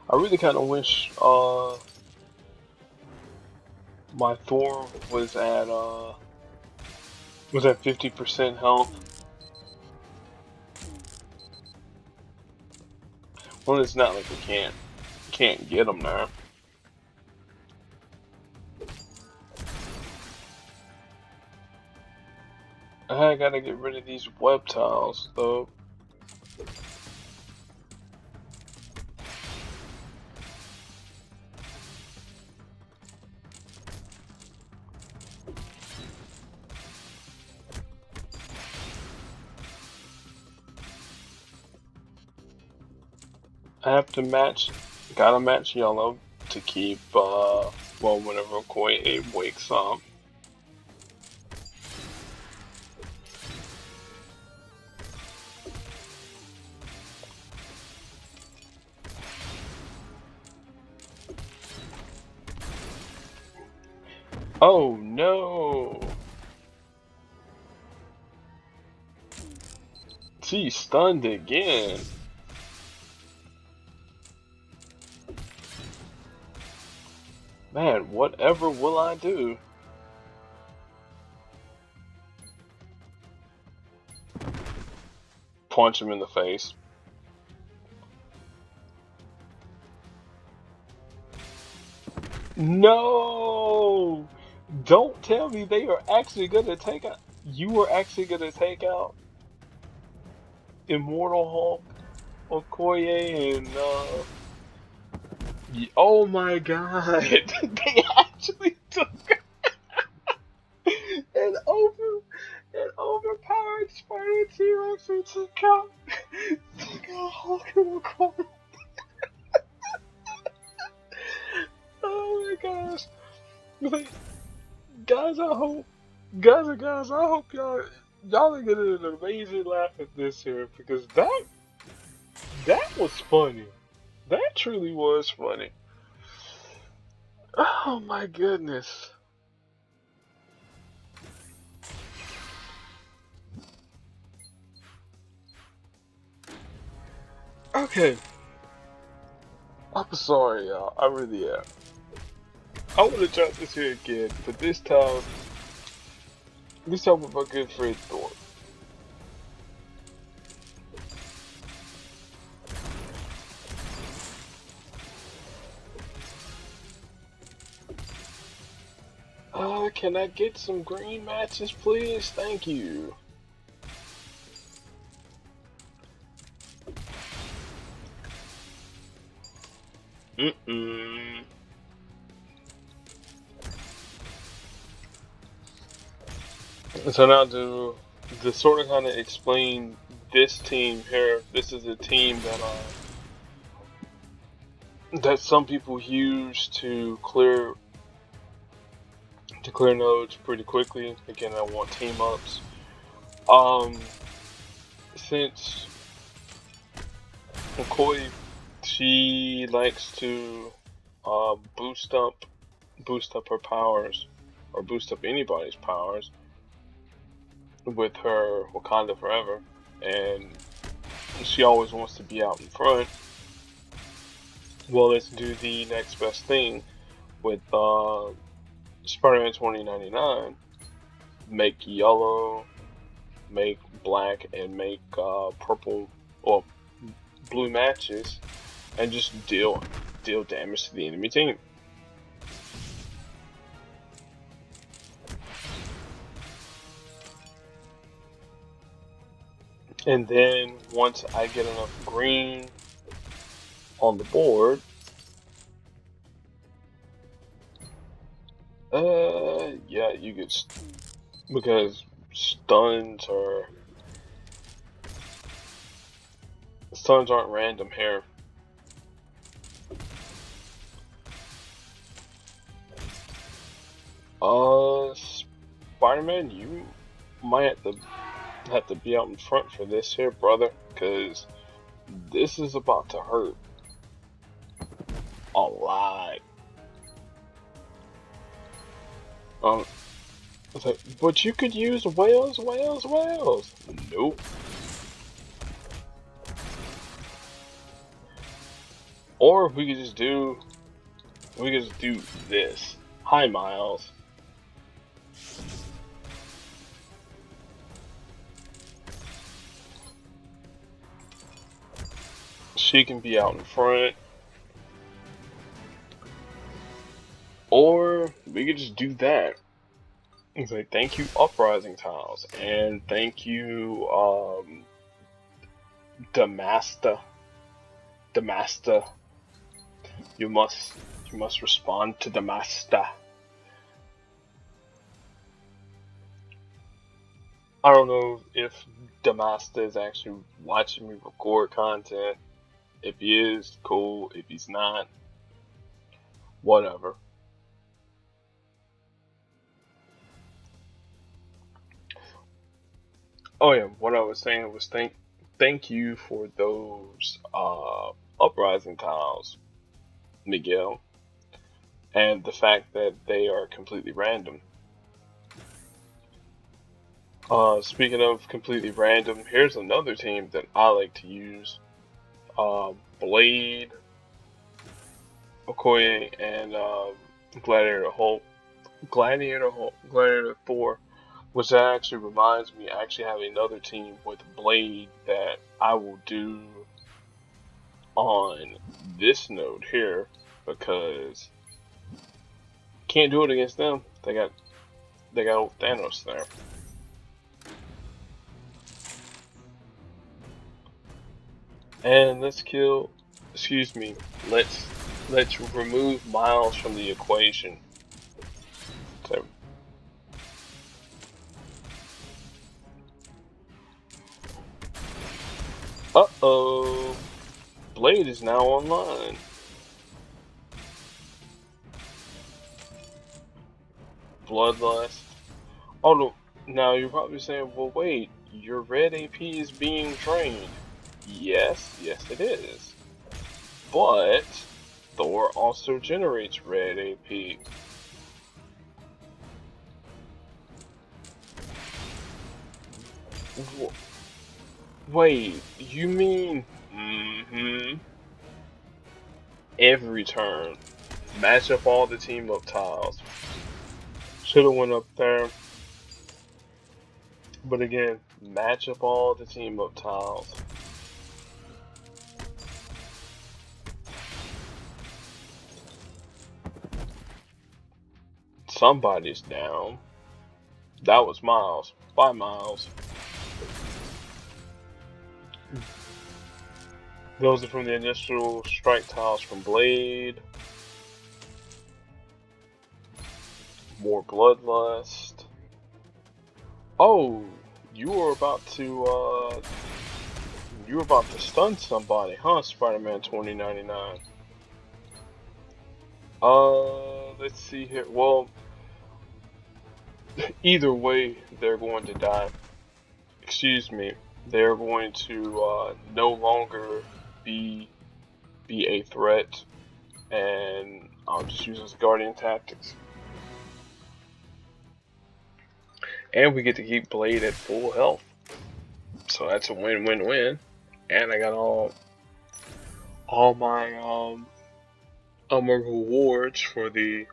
I really kind of wish my Thor was at 50% health. Well, it's not like we can't get them there. I gotta get rid of these web tiles though. I have to gotta match yellow to keep, well, whenever Okoye wakes up. Oh no! She's stunned again. Man, whatever will I do? Punch him in the face. No! Don't tell me they are actually gonna take out. You were actually gonna take out Immortal Hulk, Okoye, and Oh my god! They actually took an overpowered Spider T-Rex and took out Hulk and Okoye. Oh my gosh! Like, guys, guys, I hope y'all are getting an amazing laugh at this here because that was funny. That truly was funny. Oh my goodness. Okay, I'm sorry, y'all. I really am. I want to try this here again, but this time with my good friend Thor. Can I get some green matches, please? Thank you. Mm-mm. So now to sort of kind of explain this team here, this is a team that some people use to clear nodes pretty quickly. Again, I want team ups. Um, since McCoy, she likes to boost up her powers, or boost up anybody's powers with her Wakanda Forever, and she always wants to be out in front. Well, let's do the next best thing with Spider-Man 2099. Make yellow, make black, and make purple or blue matches, and just deal damage to the enemy team. And then once I get enough green on the board, yeah, you get because stuns aren't random here. Spider-Man, you might have to be out in front for this here, brother, because this is about to hurt a lot. Um, it's like, but you could use whales. Nope. Or we could just do this. Hi, Miles. She can be out in front. Or we could just do that. It's like, thank you, Uprising Tiles, and thank you, Demaster. Demaster. You must respond to the master. I don't know if Demaster is actually watching me record content. If he is, cool. If he's not, whatever. Oh yeah, what I was saying was thank you for those uprising tiles, Miguel, and the fact that they are completely random. Speaking of completely random, here's another team that I like to use. Blade, Okoye, and Gladiator Hulk. Gladiator Thor, which actually reminds me, I actually have another team with Blade that I will do on this node here because can't do it against them. They got old Thanos there. And let's Let's remove Miles from the equation. So, uh-oh. Blade is now online. Bloodlust. Oh no. Now you're probably saying, well wait, your red AP is being drained. Yes, yes it is. But Thor also generates red AP. Wait, you mean every turn? Match up all the team up tiles. Should've went up there. But again, match up all the team up tiles. Somebody's down. That was Miles. Bye, Miles. Those are from the initial strike tiles from Blade. More Bloodlust. Oh, you were about to stun somebody, huh, Spider-Man 2099? Let's see here. Well, either way, they're going to die. Excuse me. They're going to no longer be a threat, and I'll just use this Guardian Tactics. And we get to keep Blade at full health. So that's a win-win-win. And I got all my rewards for the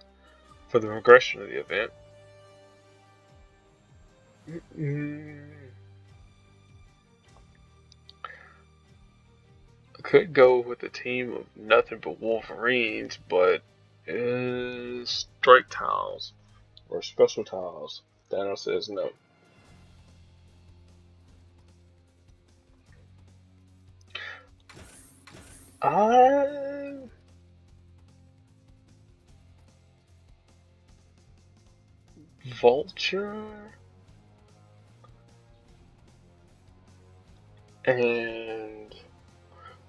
progression of the event. Could go with a team of nothing but Wolverines, but strike tiles or special tiles. Thanos says no. Vulture and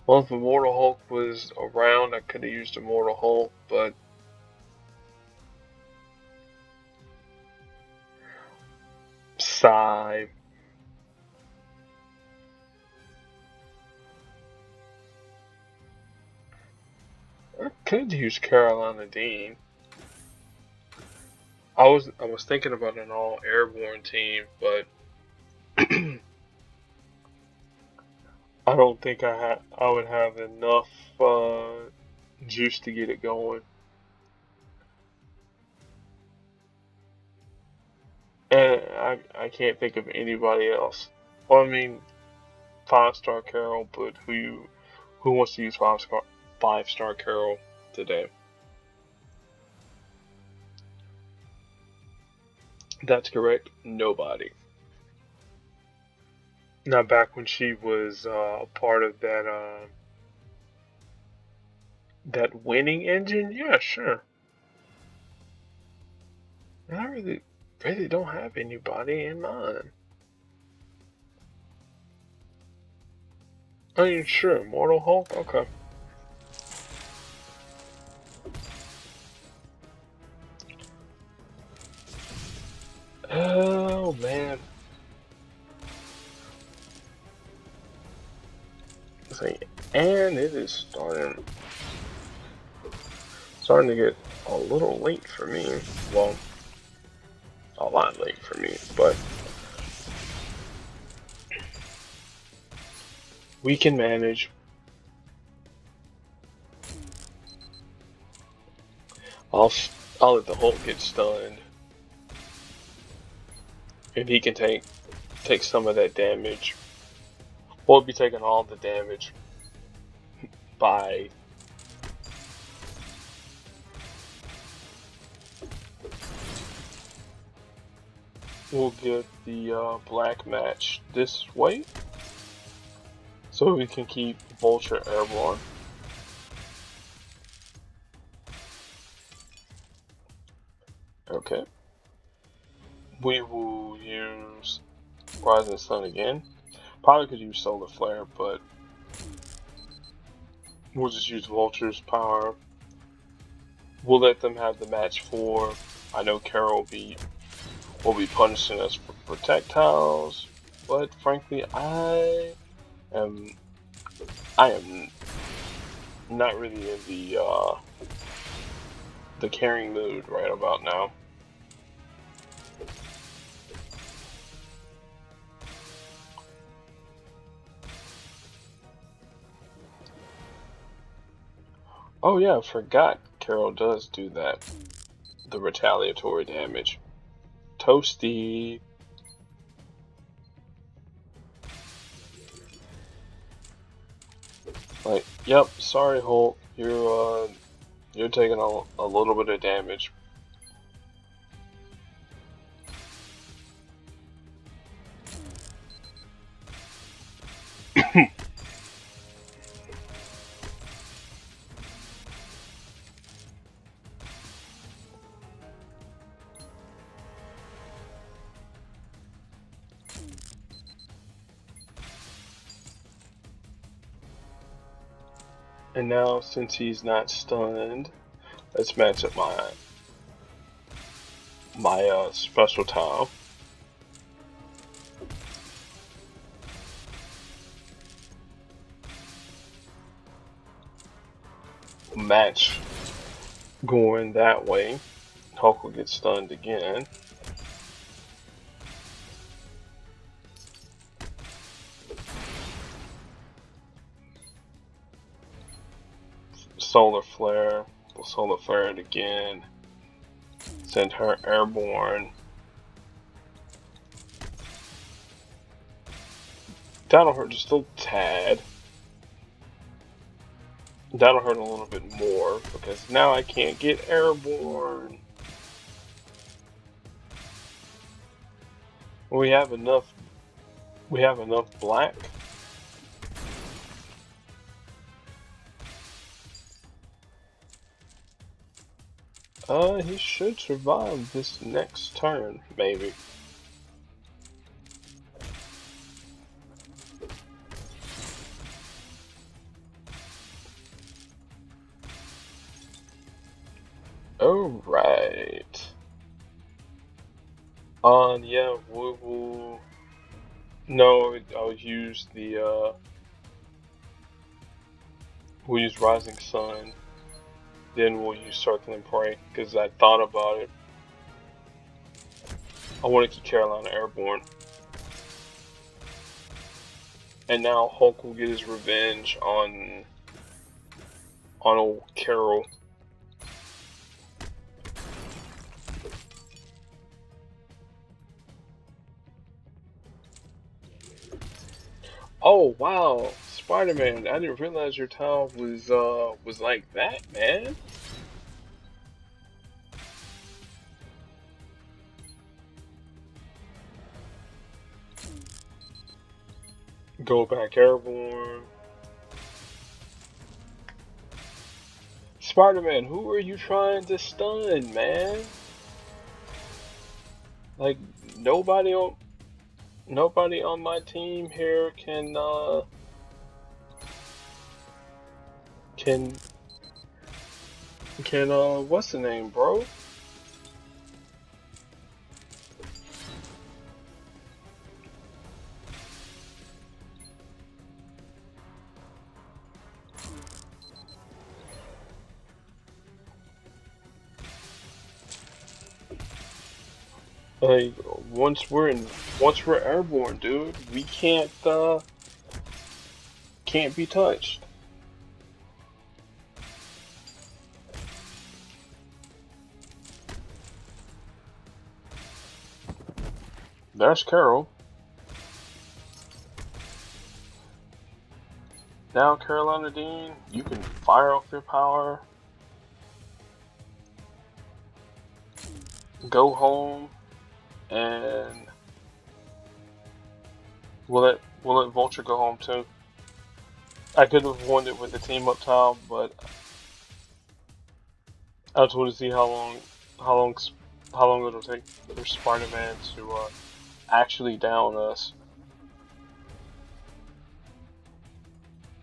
well, if Immortal Hulk was around, I could have used Immortal Hulk, but sigh. I could use Carolina Dean. I was thinking about an all airborne team, but I don't think I would have enough juice to get it going. And I can't think of anybody else. Well, I mean, 5-star Carol, but who wants to use 5-star Carol today? That's correct. Nobody. Now, back when she was part of that winning engine, yeah, sure. I really don't have anybody in mind. I mean, sure, Mortal Hulk, okay. Oh man. See, and it is starting to get a little late for me. Well, a lot late for me, but we can manage. I'll let the Hulk get stunned, and he can take some of that damage. We'll be taking all the damage by we'll get the black match this way, so we can keep Vulture airborne. Okay. We will use Rising Sun again. Probably could use Solar Flare, but we'll just use Vulture's power. We'll let them have the match for. I know Carol will be punishing us for projectiles, but frankly, am I am not really in the carrying mood right about now. Oh yeah, I forgot Carol does do that. The retaliatory damage. Toasty. Like, yep, sorry Hulk, you're taking a little bit of damage. And now, since he's not stunned, let's match up my special tile. Match going that way. Hulk will get stunned again. Solar Flare. We'll Solar Flare it again. Send her airborne. That'll hurt just a tad. That'll hurt a little bit more because now I can't get airborne. We have enough. We have enough black. He should survive this next turn, maybe. Alright. Yeah, we will. No, I'll use we'll use Rising Sun. Then we'll use Circling Prey, because I thought about it. I want to keep Carolina airborne. And now Hulk will get his revenge on old Carol. Oh wow, Spider-Man! I didn't realize your tile was like that, man. Go back airborne. Spider-Man, who are you trying to stun, man? Like nobody on my team here can what's the name, bro? Like once we're airborne, dude, we can't be touched. There's Carol. Now, Carolina Dean, you can fire off your power, go home, and will let Vulture go home too. I could have won it with the team up top, but I just want to see how long how long it'll take for Spider-Man to actually down us.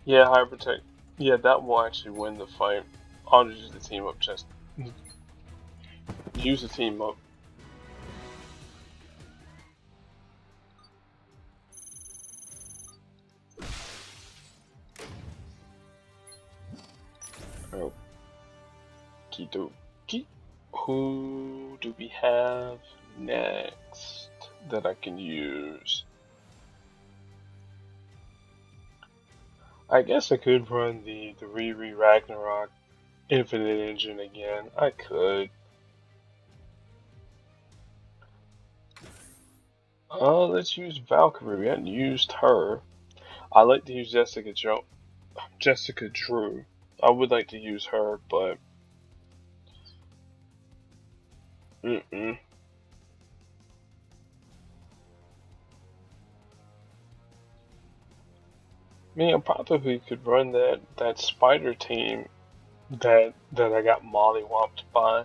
Yeah, High Protect. Yeah, that will actually win the fight. I'll use the team up chest. Use the team up. Okie dokie. Who do we have next that I can use? I guess I could run the Riri Ragnarok Infinite Engine again. I could. Let's use Valkyrie. We hadn't used her. I like to use Jessica Drew. I would like to use her, but mm-mm. I mean, I probably could run that spider team that I got mollywopped by.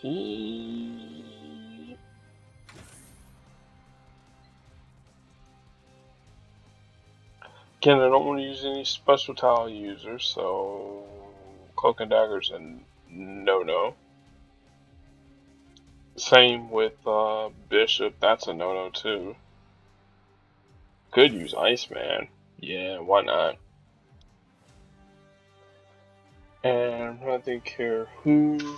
Again, I don't want to use any special tile users, so Cloak and Dagger's a no-no. Same with Bishop, that's a no-no too. Could use Iceman. Yeah, why not? And I'm trying to think here, who...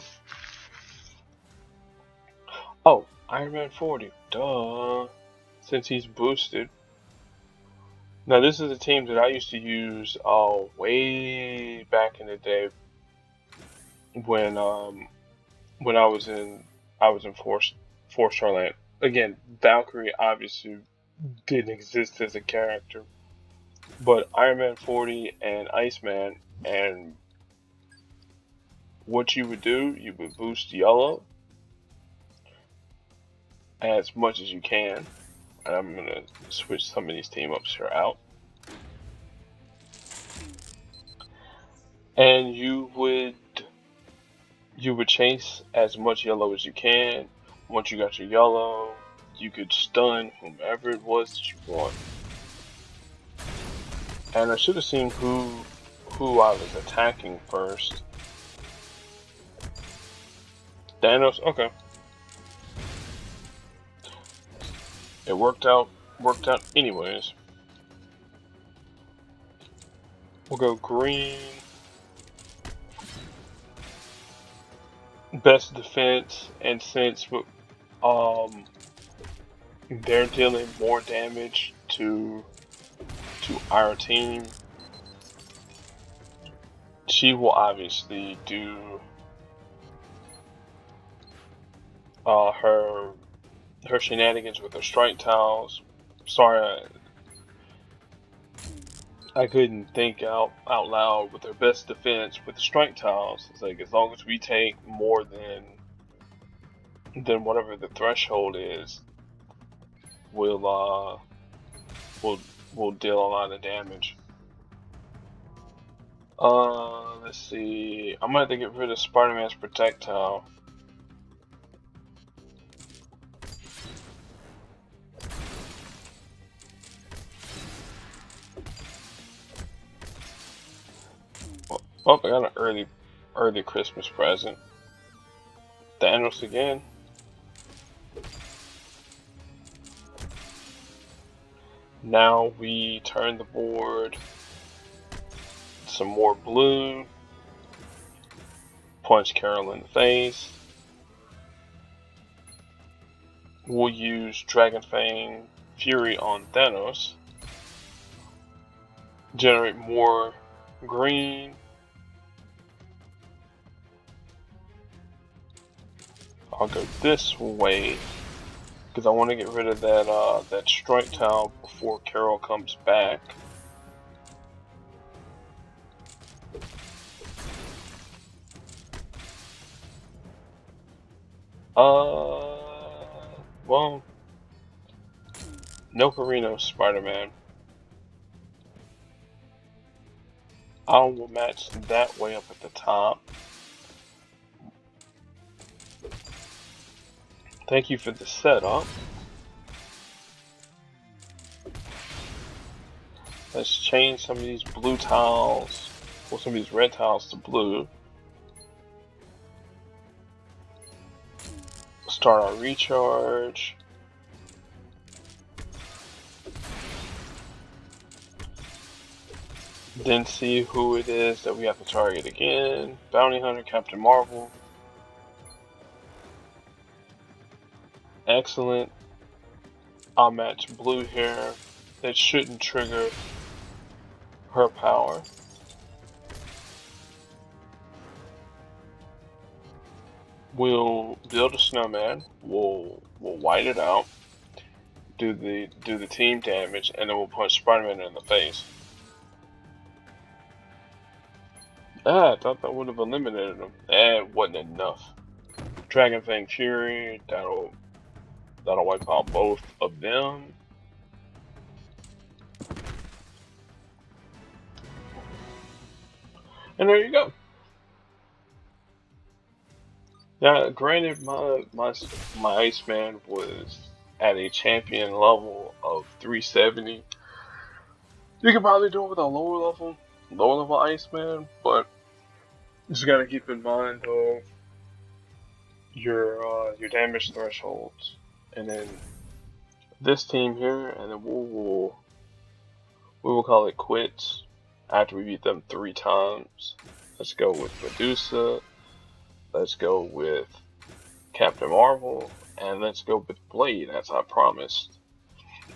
Oh, Iron Man 40. Duh. Since he's boosted. Now this is a team that I used to use way back in the day when when I was in four star land. Again, Valkyrie obviously didn't exist as a character, but Iron Man 40 and Iceman, and what you would do, you would boost yellow as much as you can. And I'm gonna switch some of these team ups here out, and you would chase as much yellow as you can. Once you got your yellow, you could stun whomever it was that you want. And I should have seen who I was attacking first. Thanos, okay. It worked out anyways. We'll go green. Best defense, and since they're dealing more damage to our team, she will obviously do her shenanigans with her strike tiles. Sorry, I couldn't think out loud. With her best defense with the strike tiles, it's like as long as we take more than whatever the threshold is, we'll we'll deal a lot of damage. Let's see. I'm gonna have to get rid of Spider-Man's projectile. Oh, I got an early Christmas present. Thanos again. Now we turn the board. Some more blue. Punch Carol in the face. We'll use Dragon Fang Fury on Thanos. Generate more green. I'll go this way because I want to get rid of that strike tile before Carol comes back. Well, No Perino Spider-Man. I will match that way up at the top. Thank you for the setup. Let's change some of these blue tiles, or some of these red tiles to blue. Start our recharge. Then see who it is that we have to target again. Bounty Hunter, Captain Marvel. Excellent. I'll match blue here. That shouldn't trigger her power. We'll build a snowman. We'll white it out. Do the team damage, and then we'll punch Spider-Man in the face. I thought that would have eliminated him. It wasn't enough. Dragon Fang Fury. That'll wipe out both of them. And there you go. Now, granted, my Iceman was at a champion level of 370. You could probably do it with a lower level Iceman, but you just gotta keep in mind your damage thresholds, and then this team here, and then we will call it quits after we beat them 3 times. Let's go with Medusa. Let's go with Captain Marvel, and let's go with Blade, as I promised.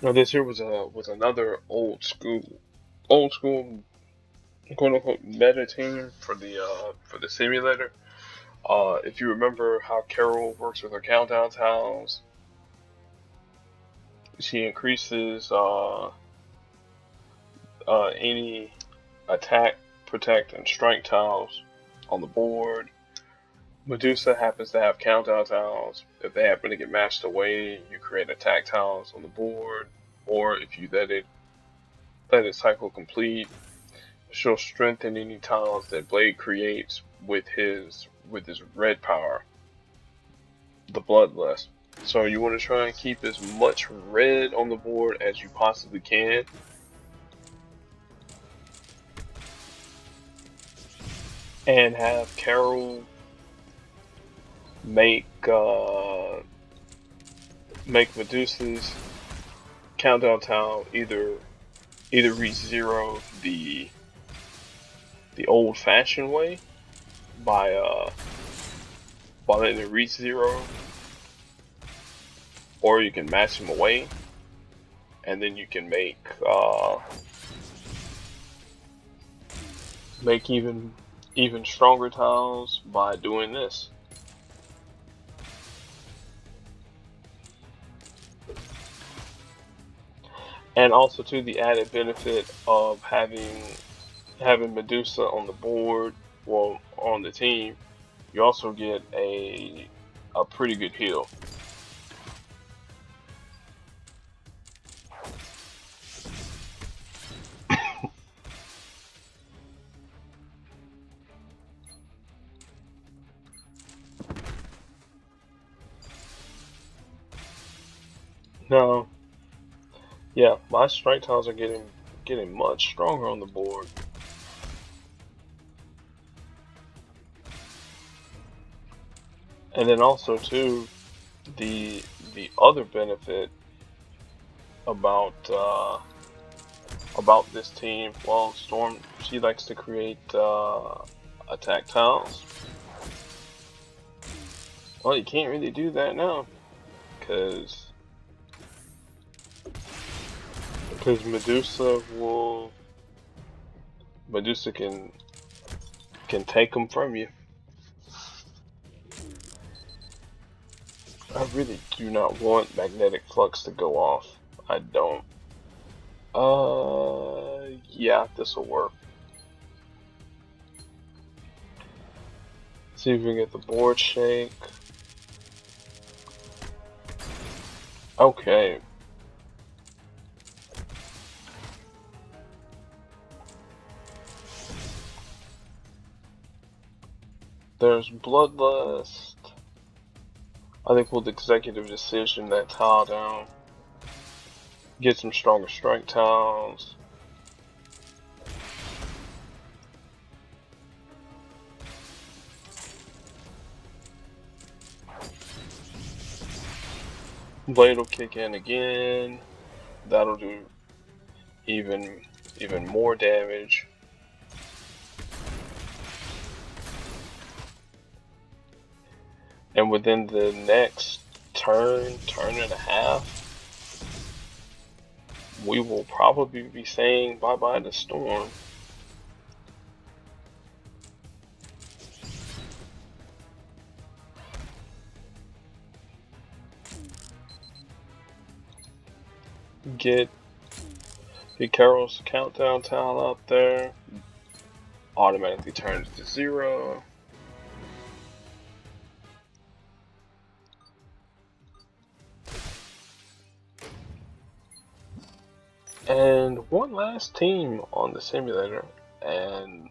Now this here was another old school quote unquote meta team for the simulator. If you remember how Carol works with her countdown tiles, she increases any attack, protect, and strike tiles on the board. Medusa happens to have countdown tiles. If they happen to get matched away, you create attack tiles on the board, or if you let it cycle complete, she'll strengthen any tiles that Blade creates with his red power, the Bloodlust. So you want to try and keep as much red on the board as you possibly can. And have Carol make Medusa's countdown tile either reach 0 the old-fashioned way by letting it reach 0, or you can match them away, and then you can make even stronger tiles by doing this. And also, to the added benefit of having Medusa on the board, well, on the team, you also get a pretty good heal. Now, yeah, my strike tiles are getting much stronger on the board. And then also too, the other benefit about this team, well, Storm, she likes to create attack tiles. Well, you can't really do that now, because Medusa can take them from you. I really do not want Magnetic Flux to go off. I don't. Yeah, this will work. See if we can get the board shake. Okay. There's Bloodlust. I think with executive decision that tile down. Get some stronger strike tiles. Blade will kick in again. That'll do even more damage. And within the next turn and a half, we will probably be saying bye-bye to Storm. Get Carol's countdown tile out there. Automatically turns to 0. And one last team on the simulator, and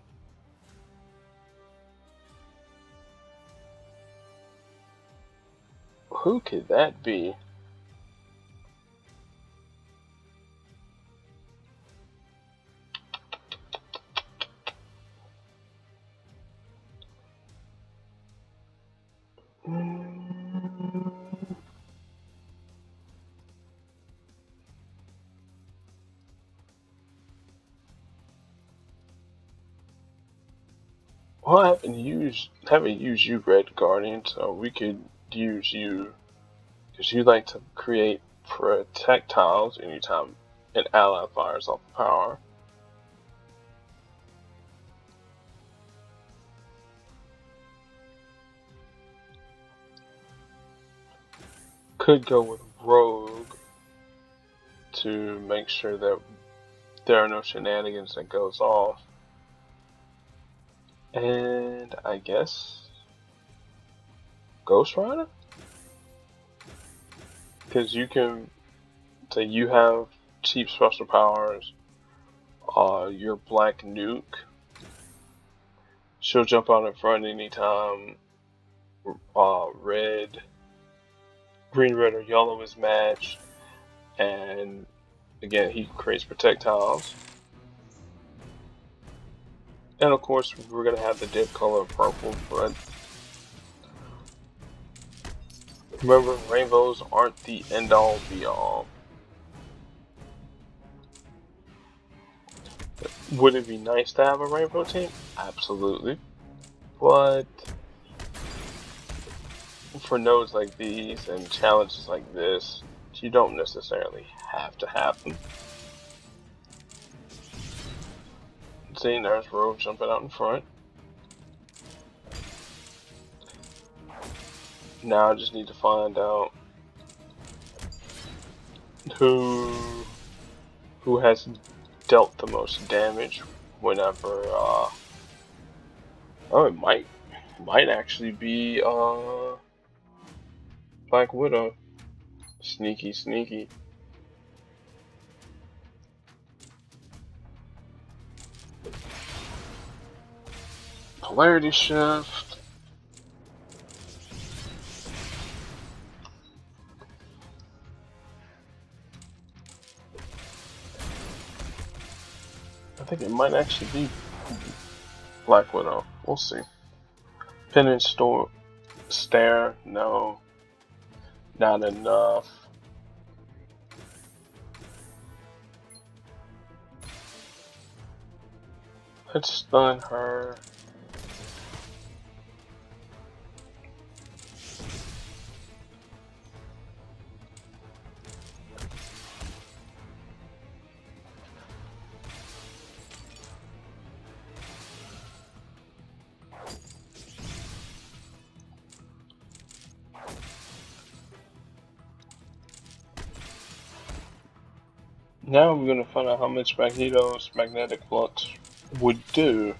who could that be? Well, I haven't used you, Red Guardian, so we could use you because you like to create projectiles anytime an ally fires off power. Could go with Rogue to make sure that there are no shenanigans that goes off. And I guess Ghost Rider? Because you can say you have cheap special powers, your Black Nuke. She'll jump out in front anytime green, red, or yellow is matched. And again, he creates projectiles. And of course, we're going to have the dip color purple, but remember, rainbows aren't the end-all be-all. Would it be nice to have a rainbow team? Absolutely. But for nodes like these and challenges like this, you don't necessarily have to have them. See, there's Rogue jumping out in front. Now I just need to find out who has dealt the most damage whenever oh, it might actually be Black Widow. Sneaky. Polarity shift. I think it might actually be Black Widow. We'll see. Penance stare. No. Not enough. Let's stun her. Now we're going to find out how much Magneto's magnetic flux would do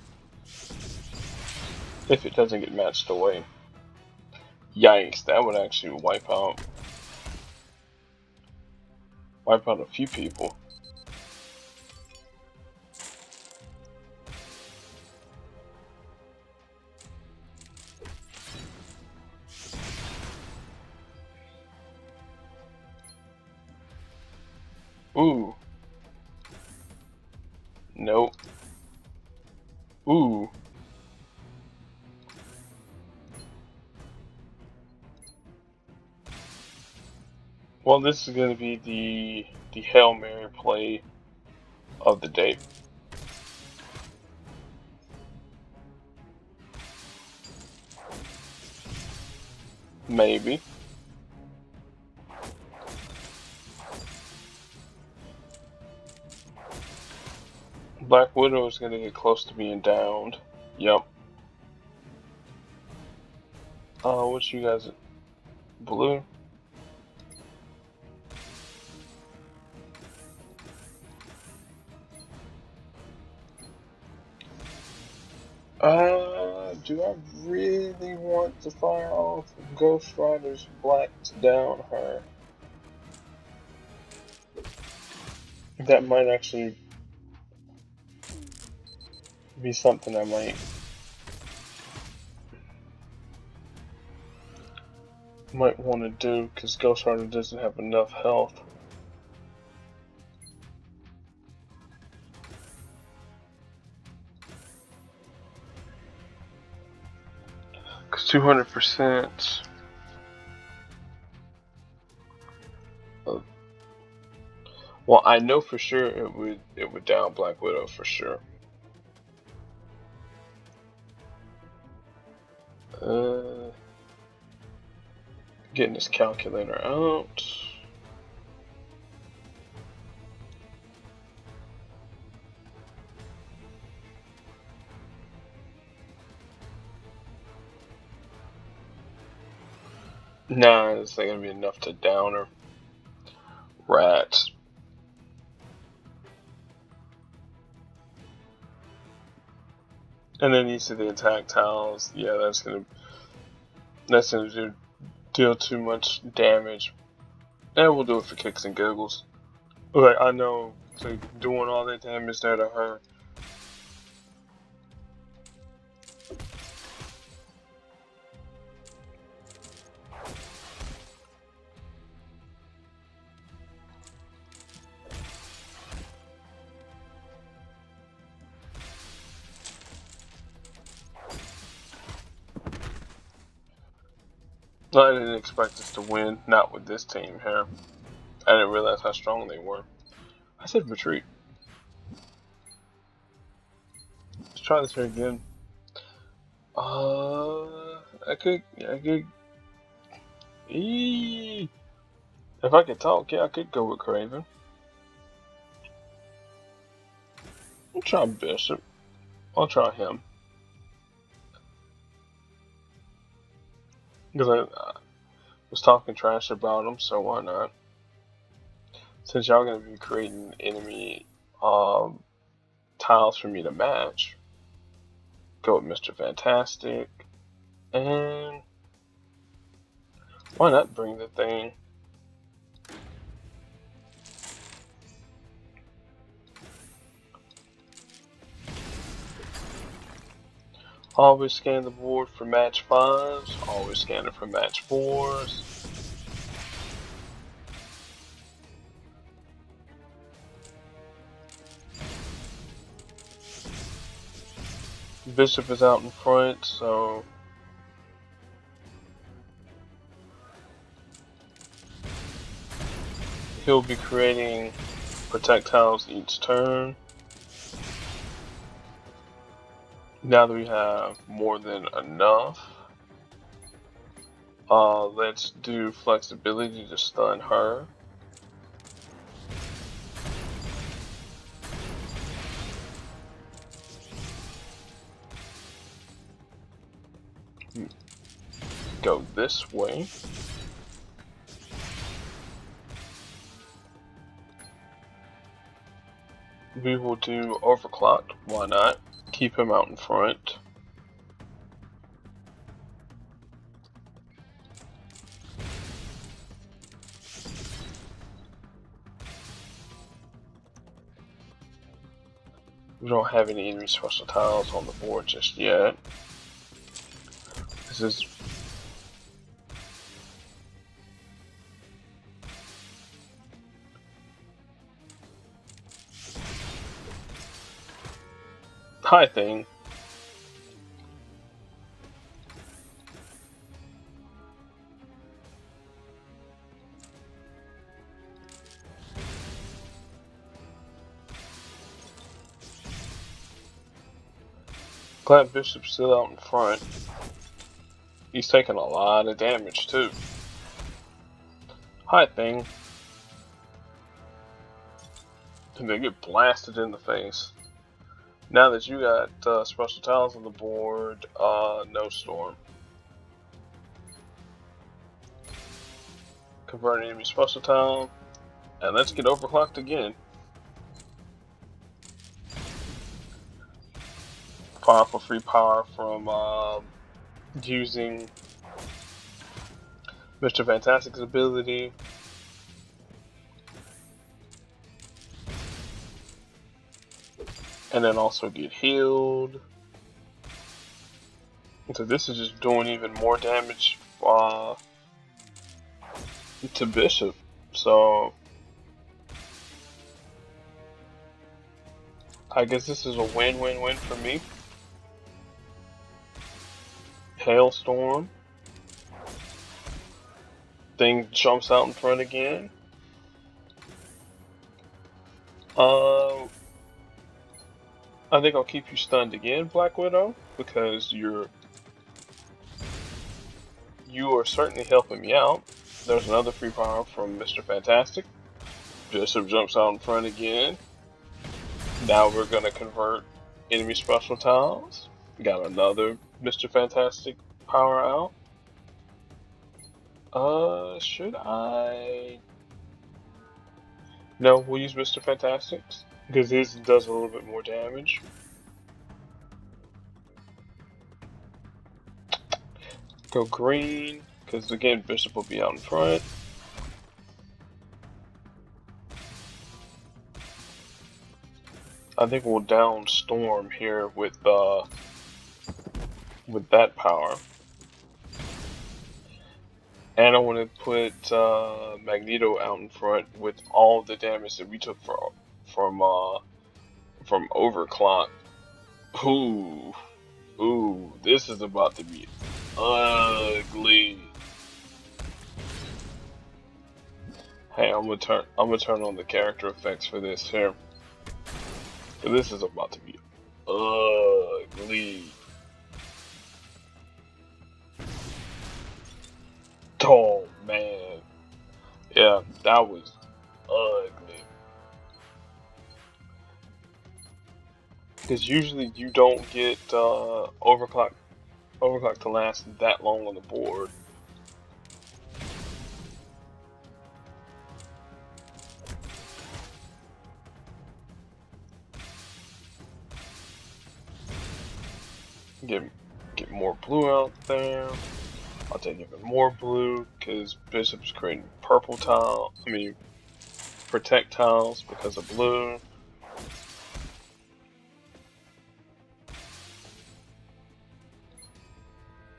if it doesn't get matched away. Yikes, that would actually wipe out a few people. Ooh. Nope. Ooh. Well, this is going to be the Hail Mary play of the day. Maybe. Black Widow is going to get close to being downed. Yep. What you guys? Blue? Do I really want to fire off Ghost Rider's Black to down her? That might actually be something I might want to do, because Ghost Rider doesn't have enough health. Because 200%. Well, I know for sure it would down Black Widow for sure. Getting this calculator out. Nah, it's not gonna be enough to down her. Rats. And then you see the attack tiles. Yeah, that's gonna deal too much damage. And we'll do it for kicks and giggles. Like, I know, so doing all that damage there to her. I didn't expect us to win, not with this team here. I didn't realize how strong they were. I said retreat. Let's try this here again. I could. If I could talk, yeah, I could go with Craven. I'll try Bishop. I'll try him. Because I was talking trash about him, so why not? Since y'all gonna be creating enemy tiles for me to match, go with Mr. Fantastic. And why not bring the thing? Always scan the board for match 5s, always scan it for match 4s. Bishop is out in front, so he'll be creating projectiles each turn. Now that we have more than enough, let's do flexibility to stun her. Go this way. We will do overclocked, why not? Keep him out in front. We don't have any enemy special tiles on the board just yet. This is Hi thing. Glad Bishop's still out in front. He's taking a lot of damage too. Hi thing. And they get blasted in the face. Now that you got special tiles on the board, no storm. Convert an enemy special tile. And let's get overclocked again. Powerful free power from using Mr. Fantastic's ability. And then also get healed. So this is just doing even more damage to Bishop. So I guess this is a win-win-win for me. Hailstorm. Thing jumps out in front again. I think I'll keep you stunned again, Black Widow, because you are certainly helping me out. There's another free power from Mr. Fantastic. Bishop jumps out in front again. Now we're gonna convert enemy special tiles. Got another Mr. Fantastic power out. Should I? No, we'll use Mr. Fantastic's because his does a little bit more damage. Go green because again Bishop will be out in front. I think we'll down Storm here with that power. And I want to put Magneto out in front with all the damage that we took from Overclock. Ooh, this is about to be ugly. Hey, I'm gonna turn on the character effects for this here. This is about to be ugly. Oh man, yeah, that was ugly. Because usually you don't get overclock to last that long on the board. Get more blue out there. I'll take even more blue because Bishop's creating purple tile. I mean, protect tiles because of blue.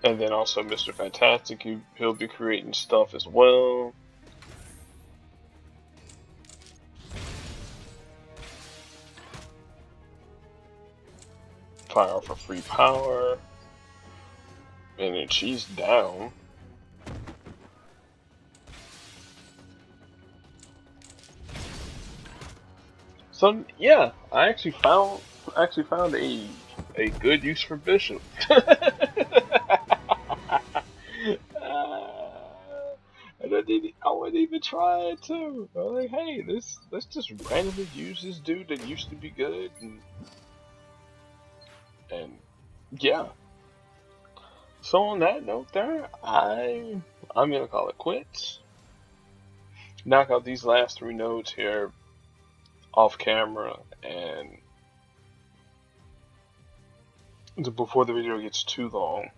And then also Mr. Fantastic, he'll be creating stuff as well. Fire for free power. And then she's down. So yeah, I actually found a good use for Bishop. And I wouldn't even try it too. I'm like, hey, let's just randomly use this dude that used to be good, and yeah. So on that note, there, I'm gonna call it quits. Knock out these last 3 nodes here off camera, and before the video gets too long.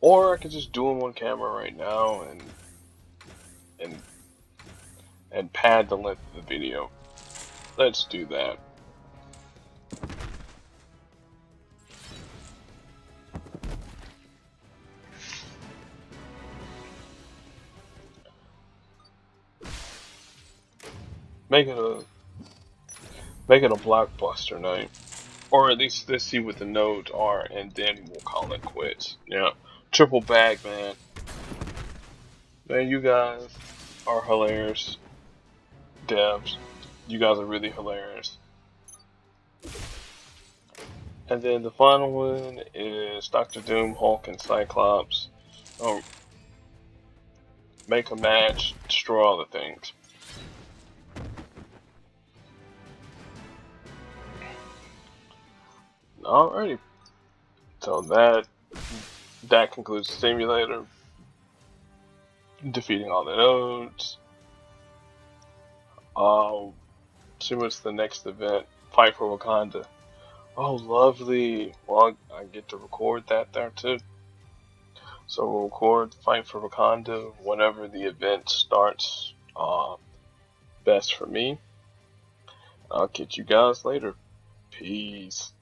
Or I could just do them on camera right now and pad the length of the video. Let's do that. Make it Make it a blockbuster night. Or at least let's see what the nodes are, and then we'll call it quits. Yeah. Triple bag, man. Man, you guys are hilarious. Devs. You guys are really hilarious. And then the final one is Doctor Doom, Hulk, and Cyclops. Oh, make a match, destroy all the things. Alrighty. So that concludes the simulator. Defeating all the nodes. See what's the next event. Fight for Wakanda. Oh, lovely. Well, I get to record that there too. So we'll record Fight for Wakanda whenever the event starts. Best for me. I'll catch you guys later. Peace.